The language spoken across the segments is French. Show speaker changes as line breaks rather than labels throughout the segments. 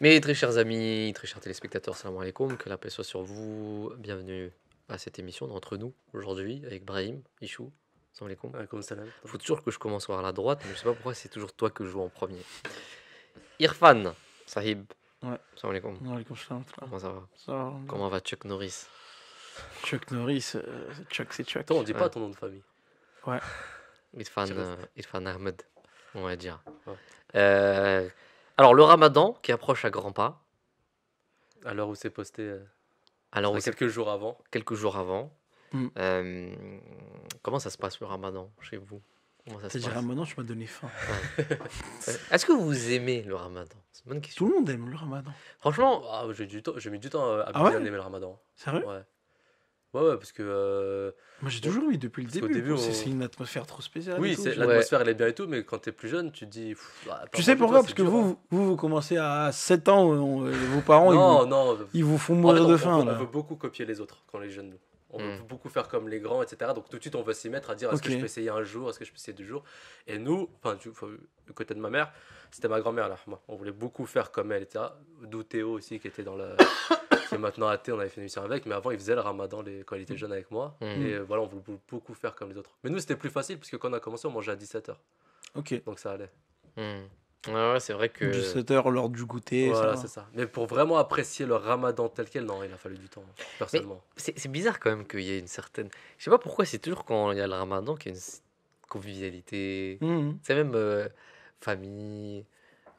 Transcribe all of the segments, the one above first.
Mes très chers amis, très chers téléspectateurs, salam alaikum, que la paix soit sur vous. Bienvenue à cette émission d'Entre nous, aujourd'hui, avec Brahim, Ichou. Salam alaikum.
Comme salam.
Faut toujours que je commence par la droite, mais je sais pas pourquoi c'est toujours toi que je joue en premier. Irfan, Sahib.
Ouais.
Salam alaikum.
Waalaikum salam.
Comment ça va?
Ça va,
Comment va Chuck Norris?
Chuck Norris, Chuck c'est Chuck.
Attends, on dit
Ouais.
pas ton nom de famille.
Irfan,
Je reste.
Irfan Ahmed, on va dire.
Ouais.
Alors, le ramadan qui approche à grands pas.
À l'heure où c'est posté,
Alors,
c'est quelques jours avant.
quelques jours avant.
Mm.
Comment ça se passe le ramadan chez vous? Comment ça se
T'as dit
passe?
Ramadan, tu m'as donné faim.
Est-ce que vous aimez le ramadan? C'est une bonne question.
Tout le monde aime le Ramadan.
Franchement,
Ah, j'ai mis du temps à
Ah ouais
bien aimer le ramadan.
Sérieux?
Ouais. Ouais, parce que.
Moi j'ai toujours eu depuis le
Parce qu'au
début.
début,
C'est une atmosphère trop spéciale.
Oui,
et tout,
c'est,
tu vois.
l'atmosphère elle est bien et tout, mais quand t'es plus jeune, tu te dis.
Tu sais pourquoi? Parce que vous commencez à 7 ans, vos parents,
Non,
ils vous font
En fait,
mourir de
on
faim.
veut
Là.
beaucoup copier les autres quand on est jeune, nous. On veut
Mm.
beaucoup faire comme les grands, etc. Donc tout de suite, on veut s'y mettre à dire est-ce que
Ok.
je peux essayer un jour, est-ce que je peux essayer 2 jours. Et nous, du côté de ma mère, c'était ma grand-mère là. Moi, on voulait beaucoup faire comme elle, etc. D'où Théo aussi, qui était dans le. qui est maintenant athée, on avait fait une émission avec, mais avant il faisait le ramadan quand il était jeune avec moi.
Mm.
Et voilà, on voulait beaucoup faire comme les autres. Mais nous, c'était plus facile, parce que quand on a commencé, on mangeait à 17h.
Ok.
Donc ça allait.
ouais, c'est vrai que.
17h, l'heure du goûter.
Voilà,
ça
c'est ça. Mais pour vraiment apprécier le ramadan tel quel, non, il a fallu du temps, personnellement.
C'est bizarre quand même qu'il y ait une certaine. Je sais pas pourquoi c'est toujours quand il y a le ramadan qu'il y a une convivialité.
Mhm.
C'est même famille,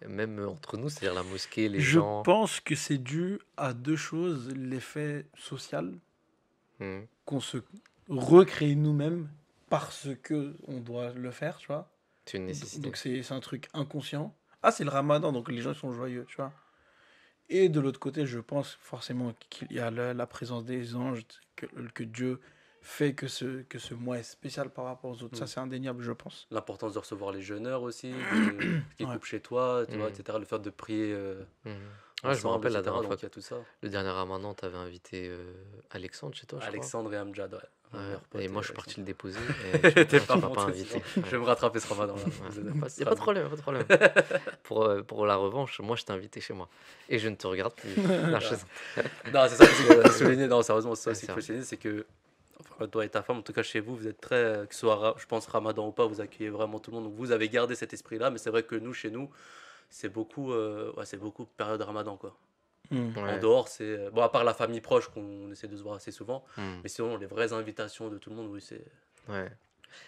même entre nous, c'est-à-dire la mosquée, les
Je
gens.
pense que c'est dû à deux choses. L'effet social,
Mm.
qu'on se recrée nous-mêmes parce que on doit le faire, tu vois.
C'est une nécessité.
Donc c'est un truc inconscient. Ah, c'est le ramadan, donc les gens sont joyeux, tu vois. Et de l'autre côté, je pense forcément qu'il y a la présence des anges, que Dieu fait que ce mois est spécial par rapport aux autres. Ça,
Mm.
c'est indéniable, je pense.
L'importance de recevoir les jeûneurs aussi, qui
Ouais.
coupent chez toi, tu vois,
Mm.
etc. Le fait de prier
Mhm. Ouais, je me
ensemble,
rappelle la
etc.
dernière
Donc
fois,
il y a tout ça.
le dernier ramadan, t'avais invité Alexandre chez toi, je
Alexandre et Amjad, ouais. Mon
crois.
meilleur
Ouais.
pote,
Et moi, je suis
Alexandre.
parti le déposer.
T'es
Tu
pas
m'as
monté,
pas invité.
sinon. Je vais me rattraper ce ramadan là.
Il n'y a pas de problème, pas de problème. Pour la revanche, moi, je t'ai invité chez moi. Et je ne te regarde plus. Non, je-
Non, c'est ça qu'il faut souligner. Non, sérieusement, c'est ça
Ouais,
aussi
c'est
qu'il faut
vrai.
souligner, c'est que enfin, toi et ta femme, en tout cas chez vous, vous êtes très, que ce soit, je pense, ramadan ou pas, vous accueillez vraiment tout le monde. Donc vous avez gardé cet esprit-là, mais c'est vrai que nous, chez nous, c'est beaucoup période ramadan, quoi.
Hmm.
En
Ouais.
dehors, c'est. Bon, à part la famille proche qu'on essaie de se voir assez souvent,
Hmm.
mais sinon, les vraies invitations de tout le monde, oui, c'est.
Ouais.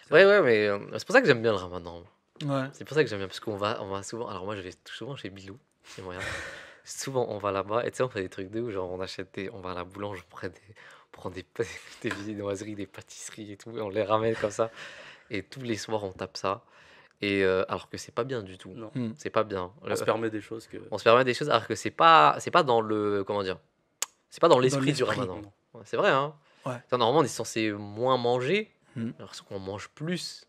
c'est
Ouais,
vrai.
ouais, mais c'est pour ça que j'aime bien le ramadan.
Ouais.
C'est pour ça que j'aime bien, parce on va souvent. Alors, moi, je vais souvent chez Bilou, c'est moyen. Souvent, on va là-bas, et tu sais, on fait des trucs de ouf, genre, on va à la boulange, on prend des viennoiseries, des pâtisseries et tout, et on les ramène comme ça. Et tous les soirs, on tape ça. Et alors que c'est pas bien du tout.
Non.
Hmm.
C'est pas bien.
On se permet des choses que.
On se permet des choses, alors que c'est pas dans le. Comment dire? C'est pas dans l'esprit du
l'esprit.
ramadan.
Non.
Ouais, c'est vrai, hein?
Ouais.
Normalement, on est censé moins manger,
Hmm.
alors qu'on mange plus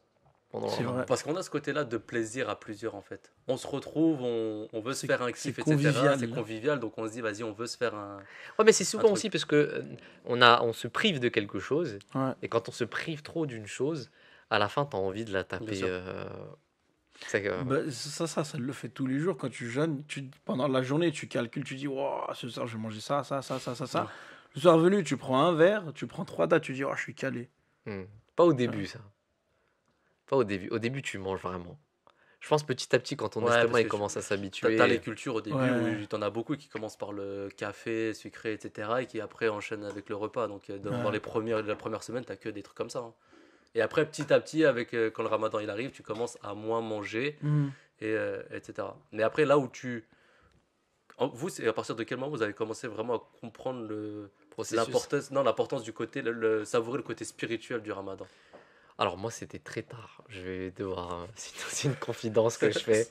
pendant le
C'est
ramadan.
vrai.
Parce qu'on a ce côté-là de plaisir à plusieurs, en fait. On se retrouve, on veut se
C'est-
faire un
c'est
kiff, etc.
convivial.
C'est convivial, donc on se dit, vas-y, on veut se faire un.
Ouais, mais c'est souvent
truc.
aussi parce que on se prive de quelque chose,
Ouais.
et quand on se prive trop d'une chose, à la fin, t'as envie de la
Bien
taper.
sûr.
C'est que-
Bah, ça le fait tous les jours. Quand tu jeûnes, pendant la journée, tu calcules, tu dis, wow, ce soir, je vais manger ça.
Ouais.
Le soir venu, tu prends un verre, tu prends 3 dates, tu dis, oh, je suis calé.
Pas au début, ça. Pas au début. Au début, tu manges vraiment. Je pense petit à petit, quand ton
Ouais,
estomac
parce
il
que
commence à
T'as
s'habituer.
t'as les cultures au début
Ouais.
où t'en as beaucoup qui commencent par le café sucré, etc. et qui après enchaînent avec le repas. Donc dans
Ouais.
la première semaine, t'as que des trucs comme ça, hein. Et après, petit à petit, quand le ramadan il arrive, tu commences à moins manger,
Hmm.
etc. Mais après, là où vous, c'est à partir de quel moment vous avez commencé vraiment à comprendre
Processus.
l'importance du côté, savourer le côté spirituel du ramadan.
Alors moi, c'était très tard. Je vais devoir... c'est une confidence que je fais.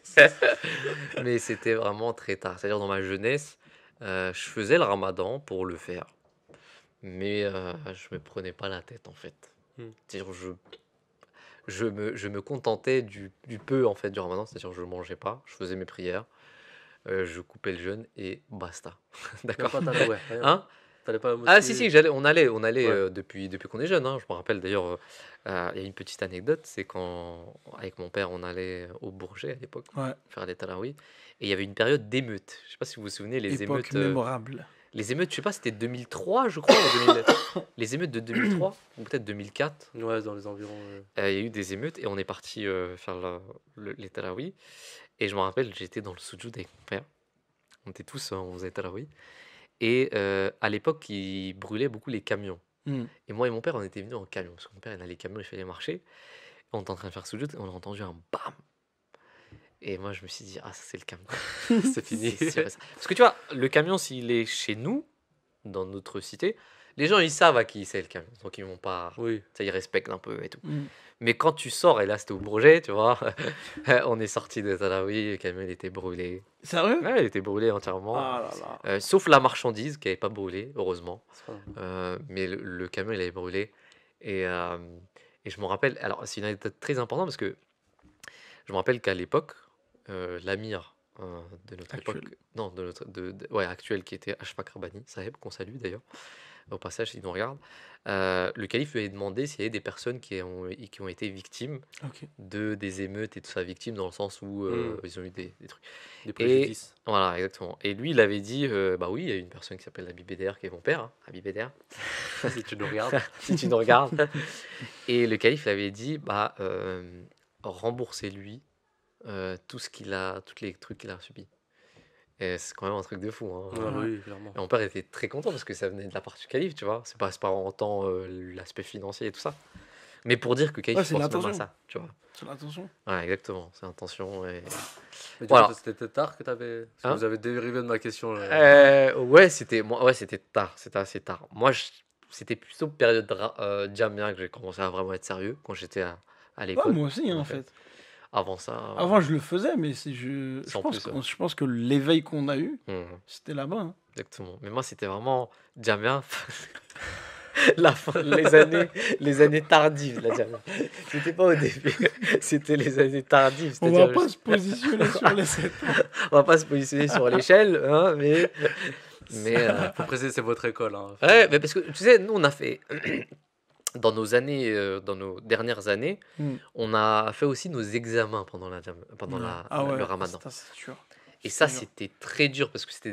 Mais c'était vraiment très tard. C'est-à-dire dans ma jeunesse, je faisais le ramadan pour le faire. Mais je me prenais pas la tête en fait. C'est-à-dire je me contentais du peu en fait du ramadan. C'est-à-dire je mangeais pas, je faisais mes prières, je coupais le jeûne et basta.
Même
D'accord?
pas ta ouais, rien.
Hein?
T'allais pas à la
Ah si,
mosquée?
si, on allait
Ouais.
depuis qu'on est jeune, hein. Je me rappelle d'ailleurs, il y a une petite anecdote, c'est quand, avec mon père, on allait au Bourget à l'époque,
Ouais,
faire des tarawih, et il y avait une période d'émeutes. Je sais pas si vous vous souvenez,
époque mémorable.
les émeutes, je sais pas, c'était 2003, je crois, ou 2000, les émeutes de 2003, ou peut-être 2004.
Ouais, dans les environs.
Il y a eu des émeutes et on est parti faire les tarawih. Et je me rappelle, j'étais dans le soujoud avec mon père. On était tous, on faisait tarawih. Et à l'époque, ils brûlaient beaucoup les camions.
Hmm.
Et moi et mon père, on était venus en camion. Parce que mon père, il a les camions, il fait les marchés. On était en train de faire soujoud et on a entendu un bam. Et moi, je me suis dit, ah, ça, c'est le camion.
C'est fini.
C'est sûr et ça. Parce que tu vois, le camion, s'il est chez nous, dans notre cité, les gens, ils savent à qui c'est le camion. Donc, ils vont pas.
Oui.
Ça, ils respectent un peu et tout.
Hmm.
Mais quand tu sors, et là, c'était au Bourget, tu vois, on est sorti de Talawi, le camion, il était brûlé.
Sérieux?
Ouais, il était brûlé entièrement.
Ah là là.
Sauf la marchandise qui n'avait pas brûlé, heureusement.
C'est pas-
Mais le camion, il avait brûlé. Et, euh, et je me rappelle, alors c'est une anecdote très importante parce que je me rappelle qu'à l'époque, l'amir de notre
Actuel.
époque, non, ouais, actuel, qui était Ashfaq Rabbani, Saheb, qu'on salue d'ailleurs, au passage, s'il nous regarde, le calife lui avait demandé s'il y avait des personnes qui ont été victimes
Ok.
des émeutes et tout ça, victimes dans le sens où ils ont eu des trucs.
Des
Et
préjudices.
voilà, exactement. Et lui, il avait dit, bah oui, il y a une personne qui s'appelle Habib Eder, qui est mon père, hein, Habib Eder,
Si tu nous regardes.
si tu nous regardes. Et le calife avait dit, bah, remboursez-lui tous les trucs qu'il a subis. Et c'est quand même un truc de fou. Hein.
Ouais,
Ouais.
oui, clairement.
Et mon père était très content parce que ça venait de la part du calife, tu vois. C'est pas en tant l'aspect financier et tout ça. Mais pour dire que calife
Ouais, c'est
pense même à
l'intention.
ça, tu vois.
C'est l'intention.
Ouais, exactement, c'est l'intention. Et...
Mais du
Voilà.
coup, c'était tard que t'avais. Parce que
Hein
vous avez dérivé de ma question. Là.
Ouais, c'était tard, c'était assez tard. Moi, c'était plutôt période jamia que j'ai commencé à vraiment être sérieux quand j'étais à
Ouais,
l'école.
moi aussi, hein,
en
en
fait.
fait.
Avant ça,
Avant, je le faisais, mais
Sans plus, ouais.
je pense que l'éveil qu'on a eu,
mhm,
c'était là-bas. Hein.
exactement. Mais moi, c'était vraiment jamia. les années tardives, la jamia. C'était pas au début, c'était les années tardives.
On
C'est-à-dire,
va pas se positionner sur les 7 ans.
on va pas se positionner sur l'échelle, hein, mais
Faut préciser, c'est votre école. Hein.
ouais, mais parce que tu sais, nous, on a fait. Dans nos années, dans nos dernières années,
Hmm.
on a fait aussi nos examens pendant
Ouais.
le ramadan.
ça, c'est sûr.
Et ça,
C'est dur.
c'était très dur parce que c'était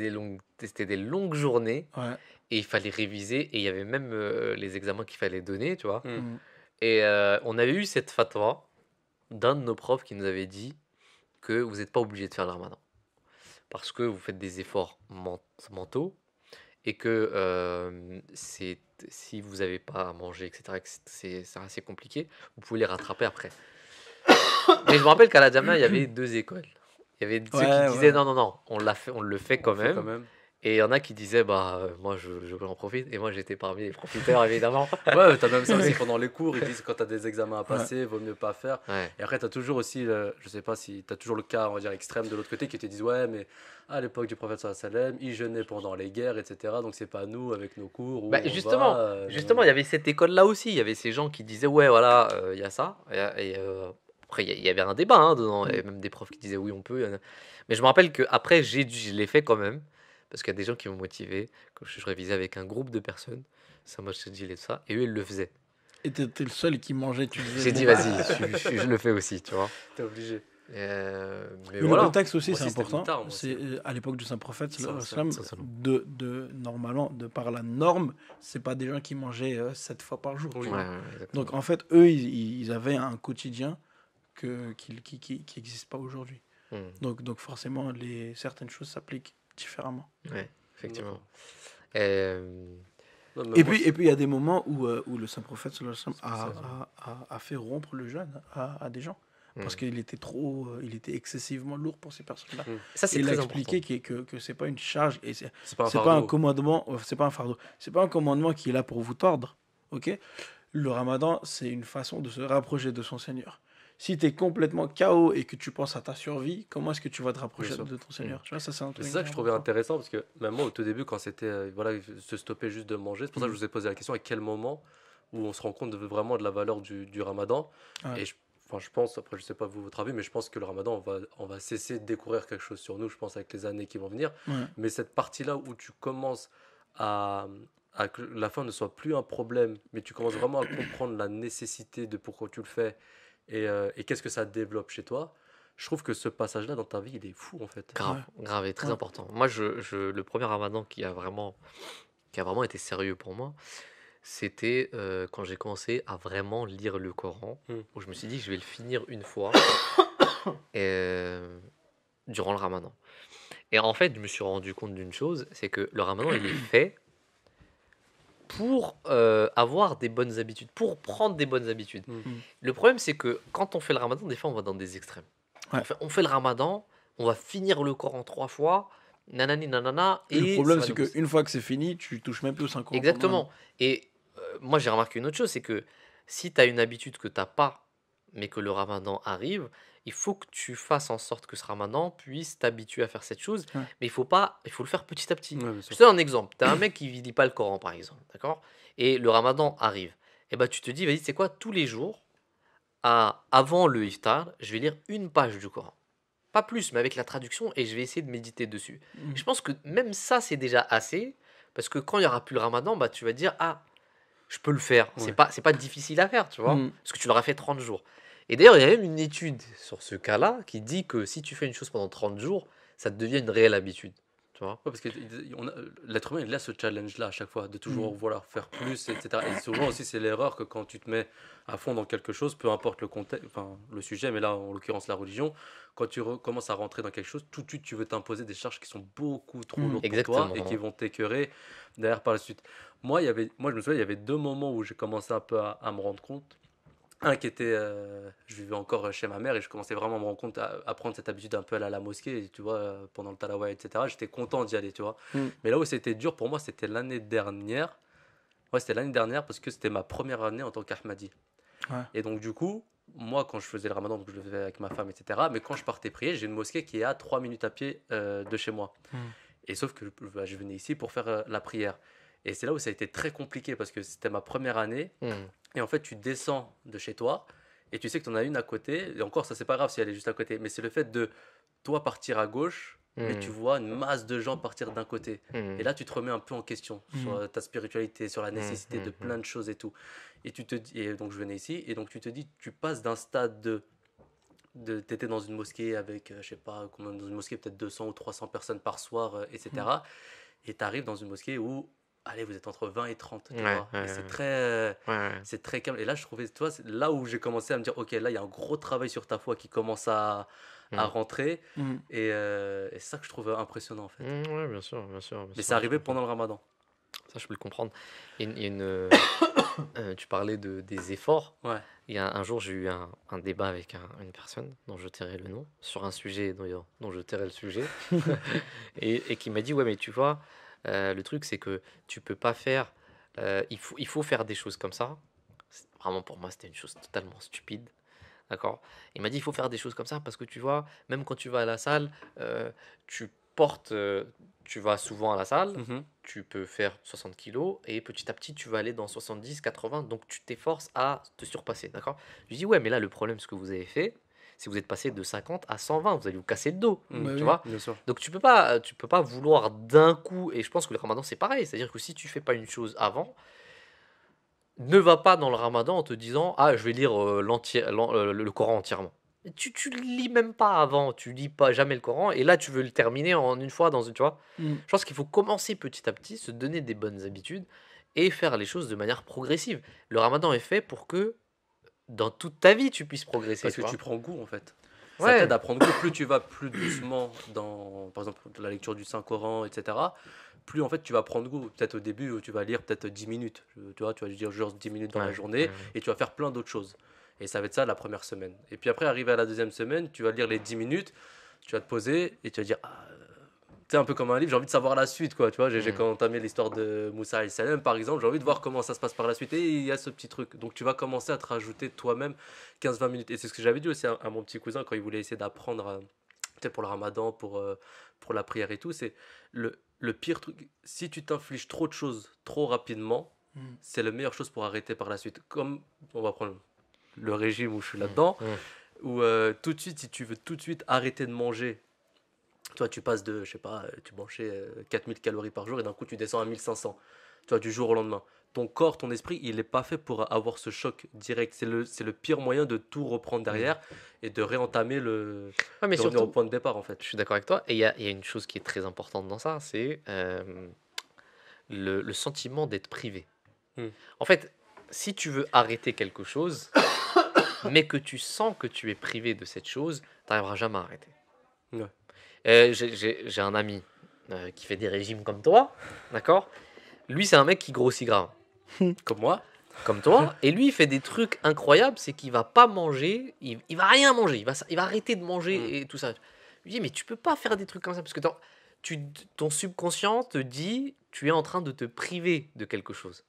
des longues journées
Ouais.
et il fallait réviser et il y avait même les examens qu'il fallait donner, tu vois.
Hmm.
Hmm.
Et on avait eu cette fatwa d'un de nos profs qui nous avait dit que vous n'êtes pas obligé de faire le ramadan parce que vous faites des efforts mentaux et que si vous n'avez pas à manger, etc., que c'est assez compliqué, vous pouvez les rattraper après. Mais je me rappelle qu'à la Jamia, il y avait deux écoles. Il y avait ceux
Ouais,
qui disaient
ouais.
non, non, non, on le fait quand
On fait
même. Et il y en a qui disaient bah moi j'en profite. Et moi j'étais parmi les profiteurs évidemment.
Ouais, t'as même ça aussi pendant les cours. Ils disent que quand t'as des examens à passer, vaut mieux pas faire.
Ouais.
Et après, t'as toujours aussi, je sais pas si t'as toujours le cas, on va dire, extrême de l'autre côté qui te disent ouais, mais à l'époque du prophète sallallahu alayhi wa sallam, il jeûnait pendant les guerres, etc. Donc c'est pas nous avec nos cours. Où
Bah,
on
justement,
va,
justement, il y avait cette école-là aussi. Il y avait ces gens qui disaient ouais voilà, il y a ça. Après il y avait un débat hein, dedans. Il y avait même des profs qui disaient oui on peut. Mais je me rappelle que après je l'ai fait quand même parce qu'il y a des gens qui m'ont motivé. Quand je révisais avec un groupe de personnes, ça m'a dit et tout ça, et eux ils le faisaient.
Et t'étais le seul qui mangeait, tu disais.
J'ai
bon,
dit
bah,
vas-y, je le fais aussi, tu vois.
T'es obligé.
Mais
Mais
voilà.
le texte aussi,
Moi
c'est
aussi, c'était
important.
militard, moi
C'est
aussi.
à l'époque du Saint-Prophète,
Ça,
sallam,
ça, ça.
normalement, de par la norme, c'est pas des gens qui mangeaient 7 fois par jour.
Oui.
tu
Ouais,
vois.
ouais, exactement.
Donc en fait, eux, ils avaient un quotidien qui n'existe pas aujourd'hui. Donc forcément, certaines choses s'appliquent différemment.
Ouais, effectivement.
Non,
Et puis il y a des moments où le Saint-Prophète sallallahu alayhi wa sallam,
Spécial.
a fait rompre le jeûne à des gens. Parce
Mm.
qu'il était il était excessivement lourd pour ces personnes-là.
Ça, c'est
Et il a
très
expliqué
important.
que c'est pas une charge et c'est
C'est pas un
pas un
fardeau.
commandement, c'est pas un fardeau, c'est pas un commandement qui est là pour vous tordre, ok? Le Ramadan, c'est une façon de se rapprocher de son Seigneur. Si tu es complètement KO et que tu penses à ta survie, comment est-ce que tu vas te rapprocher
Bien sûr.
de ton Seigneur? Tu vois, ça c'est un truc
C'est ça que je trouvais
important.
intéressant parce que même moi au tout début quand c'était voilà se stopper juste de manger, c'est pour ça que je vous ai posé la question à quel moment où on se rend compte vraiment de la valeur du Ramadan.
Ouais.
Et je pense, après je sais pas vous votre avis, mais je pense que le Ramadan on va cesser de découvrir quelque chose sur nous, je pense avec les années qui vont venir.
Ouais.
Mais cette partie là où tu commences à à que la fin ne soit plus un problème, mais tu commences vraiment à comprendre la nécessité de pourquoi tu le fais et qu'est-ce que ça développe chez toi, je trouve que ce passage-là dans ta vie, il est fou en fait.
Grave,
Ouais.
grave et très
Ouais.
important. Moi, le premier ramadan qui a vraiment été sérieux pour moi, c'était quand j'ai commencé à vraiment lire le Coran,
Mm.
où je me suis dit que je vais le finir une fois durant le ramadan. Et en fait, je me suis rendu compte d'une chose, c'est que le ramadan, il est fait pour avoir des bonnes habitudes, pour prendre des bonnes habitudes.
Mm.
Le problème, c'est que quand on fait le ramadan, des fois, on va dans des extrêmes.
Ouais.
On fait le ramadan, on va finir le Coran 3 fois, nanani nanana,
Et le
et ça
problème,
va
c'est
nous...
qu'une fois que c'est fini, tu touches même plus aux 5 ans.
Exactement. Et moi, j'ai remarqué une autre chose, c'est que si tu as une habitude que tu n'as pas, mais que le ramadan arrive, il faut que tu fasses en sorte que ce ramadan puisse t'habituer à faire cette chose,
Ouais.
mais il faut le faire petit à petit.
Ouais, bien
Je
sûr.
te donne un exemple. Tu as un mec qui ne lit pas le Coran, par exemple, d'accord? Et le ramadan arrive. Et ben tu te dis, vas-y, c'est quoi, tous les jours, avant le iftar, je vais lire une page du Coran. Pas plus, mais avec la traduction, et je vais essayer de méditer dessus.
Mm.
Je pense que même ça, c'est déjà assez, parce que quand il n'y aura plus le ramadan, bah, tu vas te dire, ah, je peux le faire.
Ouais.
C'est pas difficile à faire, tu vois,
Mm.
parce que tu l'auras fait 30 jours. Et d'ailleurs, il y a même une étude sur ce cas-là qui dit que si tu fais une chose pendant 30 jours, ça te devient une réelle habitude, tu vois.
Ouais, parce que l'être humain, il a ce challenge-là à chaque fois, de toujours vouloir faire plus, etc. Et souvent aussi, c'est l'erreur que quand tu te mets à fond dans quelque chose, peu importe le contexte, enfin le sujet, mais là, en l'occurrence, la religion, quand tu commences à rentrer dans quelque chose, tout de suite, tu veux t'imposer des charges qui sont beaucoup trop lourdes pour toi et qui
Exactement.
vont t'écœurer derrière par la suite. Moi, je me souviens, il y avait 2 moments où j'ai commencé un peu à me rendre compte. Un qui était, je vivais encore chez ma mère et je commençais vraiment à me rendre compte, à prendre cette habitude un peu à aller à la mosquée, tu vois, pendant le talawah, etc. J'étais content d'y aller, tu vois.
Mm.
Mais là où c'était dur pour moi, c'était l'année dernière. Ouais, c'était l'année dernière parce que c'était ma première année en tant qu'Ahmadi.
Ouais.
Et donc, du coup, moi, quand je faisais le ramadan, donc je le faisais avec ma femme, etc. Mais quand je partais prier, j'ai une mosquée qui est à 3 minutes à pied de chez moi.
Mm.
Et sauf que je venais ici pour faire la prière. Et c'est là où ça a été très compliqué parce que c'était ma première année.
Hmm.
Et en fait, tu descends de chez toi et tu sais que tu en as une à côté. Et encore, ça, c'est pas grave si elle est juste à côté. Mais c'est le fait de toi partir à gauche, mais tu vois une masse de gens partir d'un côté.
Hmm.
Et là, tu te remets un peu en question sur ta spiritualité, sur la nécessité de plein de choses et tout. Et tu te dis, et donc je venais ici, et donc tu te dis, tu passes d'un stade t'étais dans une mosquée avec, je sais pas, combien, dans une mosquée peut-être 200 ou 300 personnes par soir, etc. Et tu arrives dans une mosquée où, allez, vous êtes entre 20 et 30, tu
Ouais,
vois.
ouais,
Et c'est
ouais.
très,
Ouais.
c'est très calme. Et là, je trouvais, toi, c'est là où j'ai commencé à me dire, ok, là, il y a un gros travail sur ta foi qui commence à rentrer.
Mm.
Et c'est ça que je trouve impressionnant, en fait.
Ouais, bien sûr, bien sûr, bien
Mais
sûr,
c'est
je
arrivé
comprends.
pendant le ramadan.
Ça, je peux le comprendre. Il y a tu parlais des efforts.
Ouais.
Il y a un jour, j'ai eu un débat avec une personne dont je tairai le nom, sur un sujet dont je tairai le sujet, et qui m'a dit, ouais, mais tu vois, le truc, c'est que tu peux pas faire... il faut faire des choses comme ça. Vraiment, pour moi, c'était une chose totalement stupide. D'accord? Il m'a dit, il faut faire des choses comme ça parce que tu vois, même quand tu vas à la salle, tu portes, tu vas souvent à la salle,
Mhm.
tu peux faire 60 kilos et petit à petit, tu vas aller dans 70, 80, donc tu t'efforces à te surpasser. D'accord? Je lui dis, ouais, mais là, le problème, ce que vous avez fait, c'est que vous êtes passé de 50 à 120, vous allez vous casser le dos.
Mm.
Bah
Tu
oui.
vois?
Bien sûr.
Donc tu peux pas vouloir d'un coup, et je pense que le ramadan, c'est pareil, c'est-à-dire que si tu fais pas une chose avant, ne va pas dans le ramadan en te disant ah je vais lire le Coran entièrement. Tu le lis même pas avant, tu lis pas jamais le Coran et là tu veux le terminer en une fois dans une, tu vois.
Mm.
Je pense qu'il faut commencer petit à petit, se donner des bonnes habitudes et faire les choses de manière progressive. Le ramadan est fait pour que dans toute ta vie tu puisses progresser,
Parce
tu
que tu
vois.
prends goût, en fait. Ça
Ouais.
t'aide à prendre goût. Plus tu vas plus doucement dans, par exemple, la lecture du Saint-Coran, etc., plus en fait tu vas prendre goût. Peut-être au début où tu vas lire peut-être 10 minutes. Tu vois, tu vas lire genre 10 minutes dans la
Ouais,
journée
ouais.
et tu vas faire plein d'autres choses. Et ça va être ça la première semaine. Et puis après, arrivé à la deuxième semaine, tu vas lire les 10 minutes, tu vas te poser et tu vas dire ah, tu sais, un peu comme un livre, j'ai envie de savoir la suite, quoi. Tu vois, j'ai entamé l'histoire de Moussa Salem, par exemple, j'ai envie de voir comment ça se passe par la suite. Et il y a ce petit truc. Donc, tu vas commencer à te rajouter toi-même 15-20 minutes. Et c'est ce que j'avais dit aussi à mon petit cousin quand il voulait essayer d'apprendre, tu sais, pour le ramadan, pour la prière et tout. C'est le pire truc. Si tu t'infliges trop de choses trop rapidement,
Mm.
c'est la meilleure chose pour arrêter par la suite. Comme on va prendre le régime où je suis là-dedans, où tout de suite, si tu veux tout de suite arrêter de manger Toi, tu passes de, je sais pas, tu mangeais 4000 calories par jour et d'un coup, tu descends à 1500. Tu vois, du jour au lendemain. Ton corps, ton esprit, il n'est pas fait pour avoir ce choc direct. C'est le pire moyen de tout reprendre
Mm.
derrière et de réentamer
Ouais, mais
de revenir au
surtout,
point de départ, en
je
fait.
suis d'accord avec toi. Et il y a une chose qui est très importante dans ça, c'est le sentiment d'être privé.
Hmm.
En fait, si tu veux arrêter quelque chose, mais que tu sens que tu es privé de cette chose, tu n'arriveras jamais à arrêter.
Ouais.
J'ai un ami qui fait des régimes comme toi, d'accord? Lui, c'est un mec qui grossit grave,
Comme moi.
comme toi, et lui, il fait des trucs incroyables, c'est qu'il va pas manger, il va rien manger, il va arrêter de
Hmm.
manger et tout ça. Je lui dis, mais tu peux pas faire des trucs comme ça, parce que ton subconscient te dit, tu es en train de te priver de quelque chose.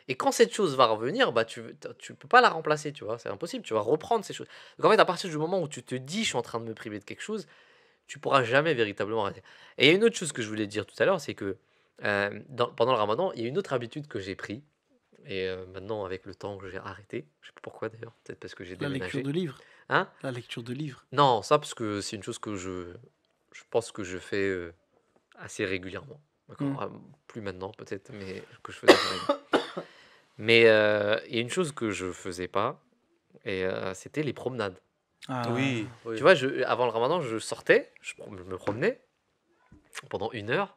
Et quand cette chose va revenir, bah tu peux pas la remplacer, tu vois, c'est impossible, tu vas reprendre ces choses. Donc en fait, à partir du moment où tu te dis, je suis en train de me priver de quelque chose, tu pourras jamais véritablement arrêter. Et il y a une autre chose que je voulais dire tout à l'heure, c'est que pendant le ramadan, il y a une autre habitude que j'ai pris, et maintenant avec le temps, j'ai arrêté. Je sais pas pourquoi d'ailleurs, peut-être parce que j'ai
La lecture
déménagé.
de livres.
Hein?
La lecture de livres.
Non, ça parce que c'est une chose que je pense que je fais assez régulièrement. D'accord?
Hmm.
Plus maintenant peut-être, mais que je faisais assez régulièrement. Mais il y a une chose que je faisais pas, et c'était les promenades.
Ah,
Oui, oui.
Tu vois, avant le ramadan, je sortais, je me promenais pendant 1 heure.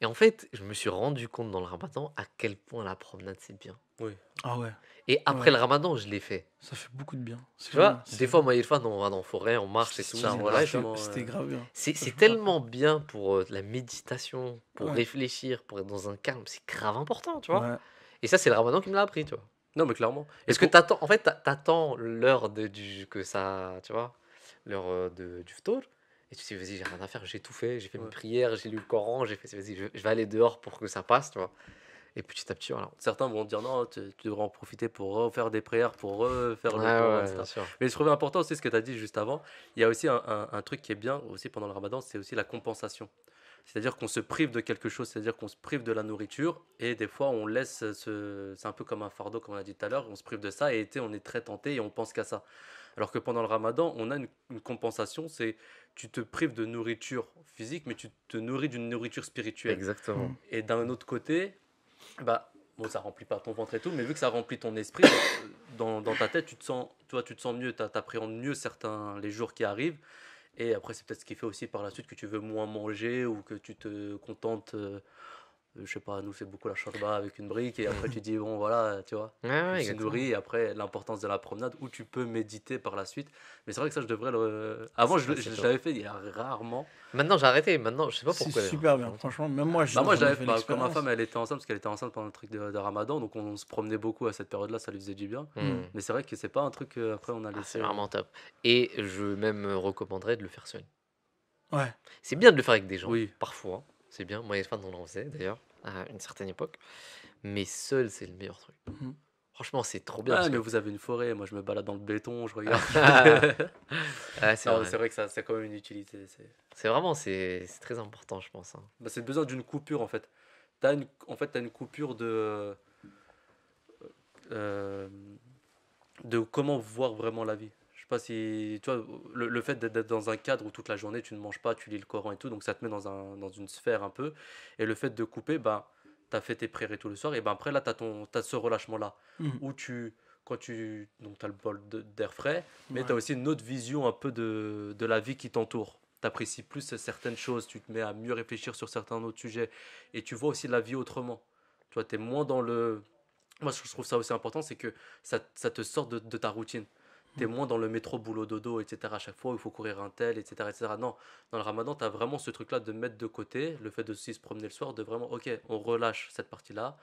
Et en fait, je me suis rendu compte dans le ramadan à quel point la promenade c'est bien.
Oui.
ah ouais,
Et après
ouais.
le ramadan, je l'ai fait.
Ça fait beaucoup de bien. C'est
Tu vois,
vrai,
des fois, moi et Irfan, on va dans la forêt, on marche et tout.
C'est un
C'est
C'était
vrai que
relâchement.
c'était grave bien.
c'est
Ça, je me
tellement bien pour la méditation, pour
Ouais.
réfléchir, pour être dans un calme. C'est grave important, tu vois.
Ouais.
Et ça, c'est le ramadan qui me l'a appris, tu vois.
Non, mais clairement. Et
Parce que
pour...
t'attends, en fait, t'attends l'heure que ça, tu vois, l'heure du ftour. Et tu te dis, vas-y, j'ai rien à faire, j'ai tout fait, j'ai fait mes
Ouais.
prières, j'ai lu le Coran, j'ai fait, vas-y, je vais aller dehors pour que ça passe, tu vois. Et petit à petit, voilà.
Certains vont dire non, tu devrais en profiter pour refaire des prières, pour refaire
Ouais,
le Coran,
ouais, bien
etc.
sûr.
Mais je trouvais important aussi ce que tu as dit juste avant. Il y a aussi un truc qui est bien aussi pendant le ramadan, c'est aussi la compensation. C'est-à-dire qu'on se prive de quelque chose, c'est-à-dire qu'on se prive de la nourriture et des fois on laisse c'est un peu comme un fardeau comme on a dit tout à l'heure, on se prive de ça et on est très tenté et on pense qu'à ça. Alors que pendant le ramadan, on a une compensation, c'est tu te prives de nourriture physique mais tu te nourris d'une nourriture spirituelle.
Exactement.
Hmm.
Et d'un autre côté, bah bon, ça remplit pas ton ventre et tout, mais vu que ça remplit ton esprit, dans ta tête, tu te sens mieux, t'appréhendes mieux les jours qui arrivent. Et après, c'est peut-être ce qui fait aussi par la suite que tu veux moins manger ou que tu te contentes, je sais pas, nous c'est beaucoup la shorba avec une brique et après tu dis bon voilà, tu vois,
Ouais,
on
ouais,
se
exactement.
nourrit et après l'importance de la promenade où tu peux méditer par la suite. Mais c'est vrai que ça je devrais le... Avant
Ça, c'est
je
top.
l'avais fait il y a rarement.
Maintenant, j'ai arrêté. Maintenant, je sais pas
C'est
pourquoi d'ailleurs.
super
Ça fait
bien.
longtemps.
Franchement, même moi,
Bah moi je
j'en ai
l'avais
fait
fait, bah, comme ma
l'expérience.
femme elle était enceinte parce qu'elle était enceinte pendant le truc de Ramadan donc on se promenait beaucoup à cette période-là, ça lui faisait du bien.
Hmm.
Hmm.
Mais c'est vrai que c'est pas un truc après on a
Ah, c'est
laissé.
vraiment top. Et je même recommanderais de le faire seul.
Ouais.
C'est bien de le faire avec des gens,
Oui.
parfois. C'est bien. Moi et Stéphane, on en faisait d'ailleurs, à une certaine époque. Mais seul, c'est le meilleur truc.
Hmm.
Franchement, c'est trop bien
Ah
parce
mais
que.
vous avez une forêt, moi je me balade dans le béton, je regarde.
Ah, c'est
Non,
vrai.
c'est vrai que ça c'est quand même une utilité.
C'est très important, je pense, hein.
Bah, c'est besoin d'une coupure en fait. En fait, t'as une coupure euh, de comment voir vraiment la vie. Je sais pas si tu vois le fait d'être dans un cadre où toute la journée tu ne manges pas, tu lis le Coran et tout, donc ça te met dans une sphère un peu. Et le fait de couper, bah t'as fait tes prières et tout le soir, et ben après là t'as ce relâchement là
Hmm.
où donc t'as le bol d'air frais, mais t'as
Ouais.
aussi une autre vision un peu de la vie qui t'entoure. T'apprécies plus certaines choses, tu te mets à mieux réfléchir sur certains autres sujets et tu vois aussi la vie autrement. Tu vois, t'es moins dans le moi, je trouve ça aussi important, c'est que ça te sort de ta routine. T'es
Hmm.
moins dans le métro, boulot, dodo, etc. À chaque fois, il faut courir un tel, etc. etc. Non, dans le ramadan, tu as vraiment ce truc-là de mettre de côté, le fait de aussi se promener le soir, de vraiment, ok, on relâche cette partie-là.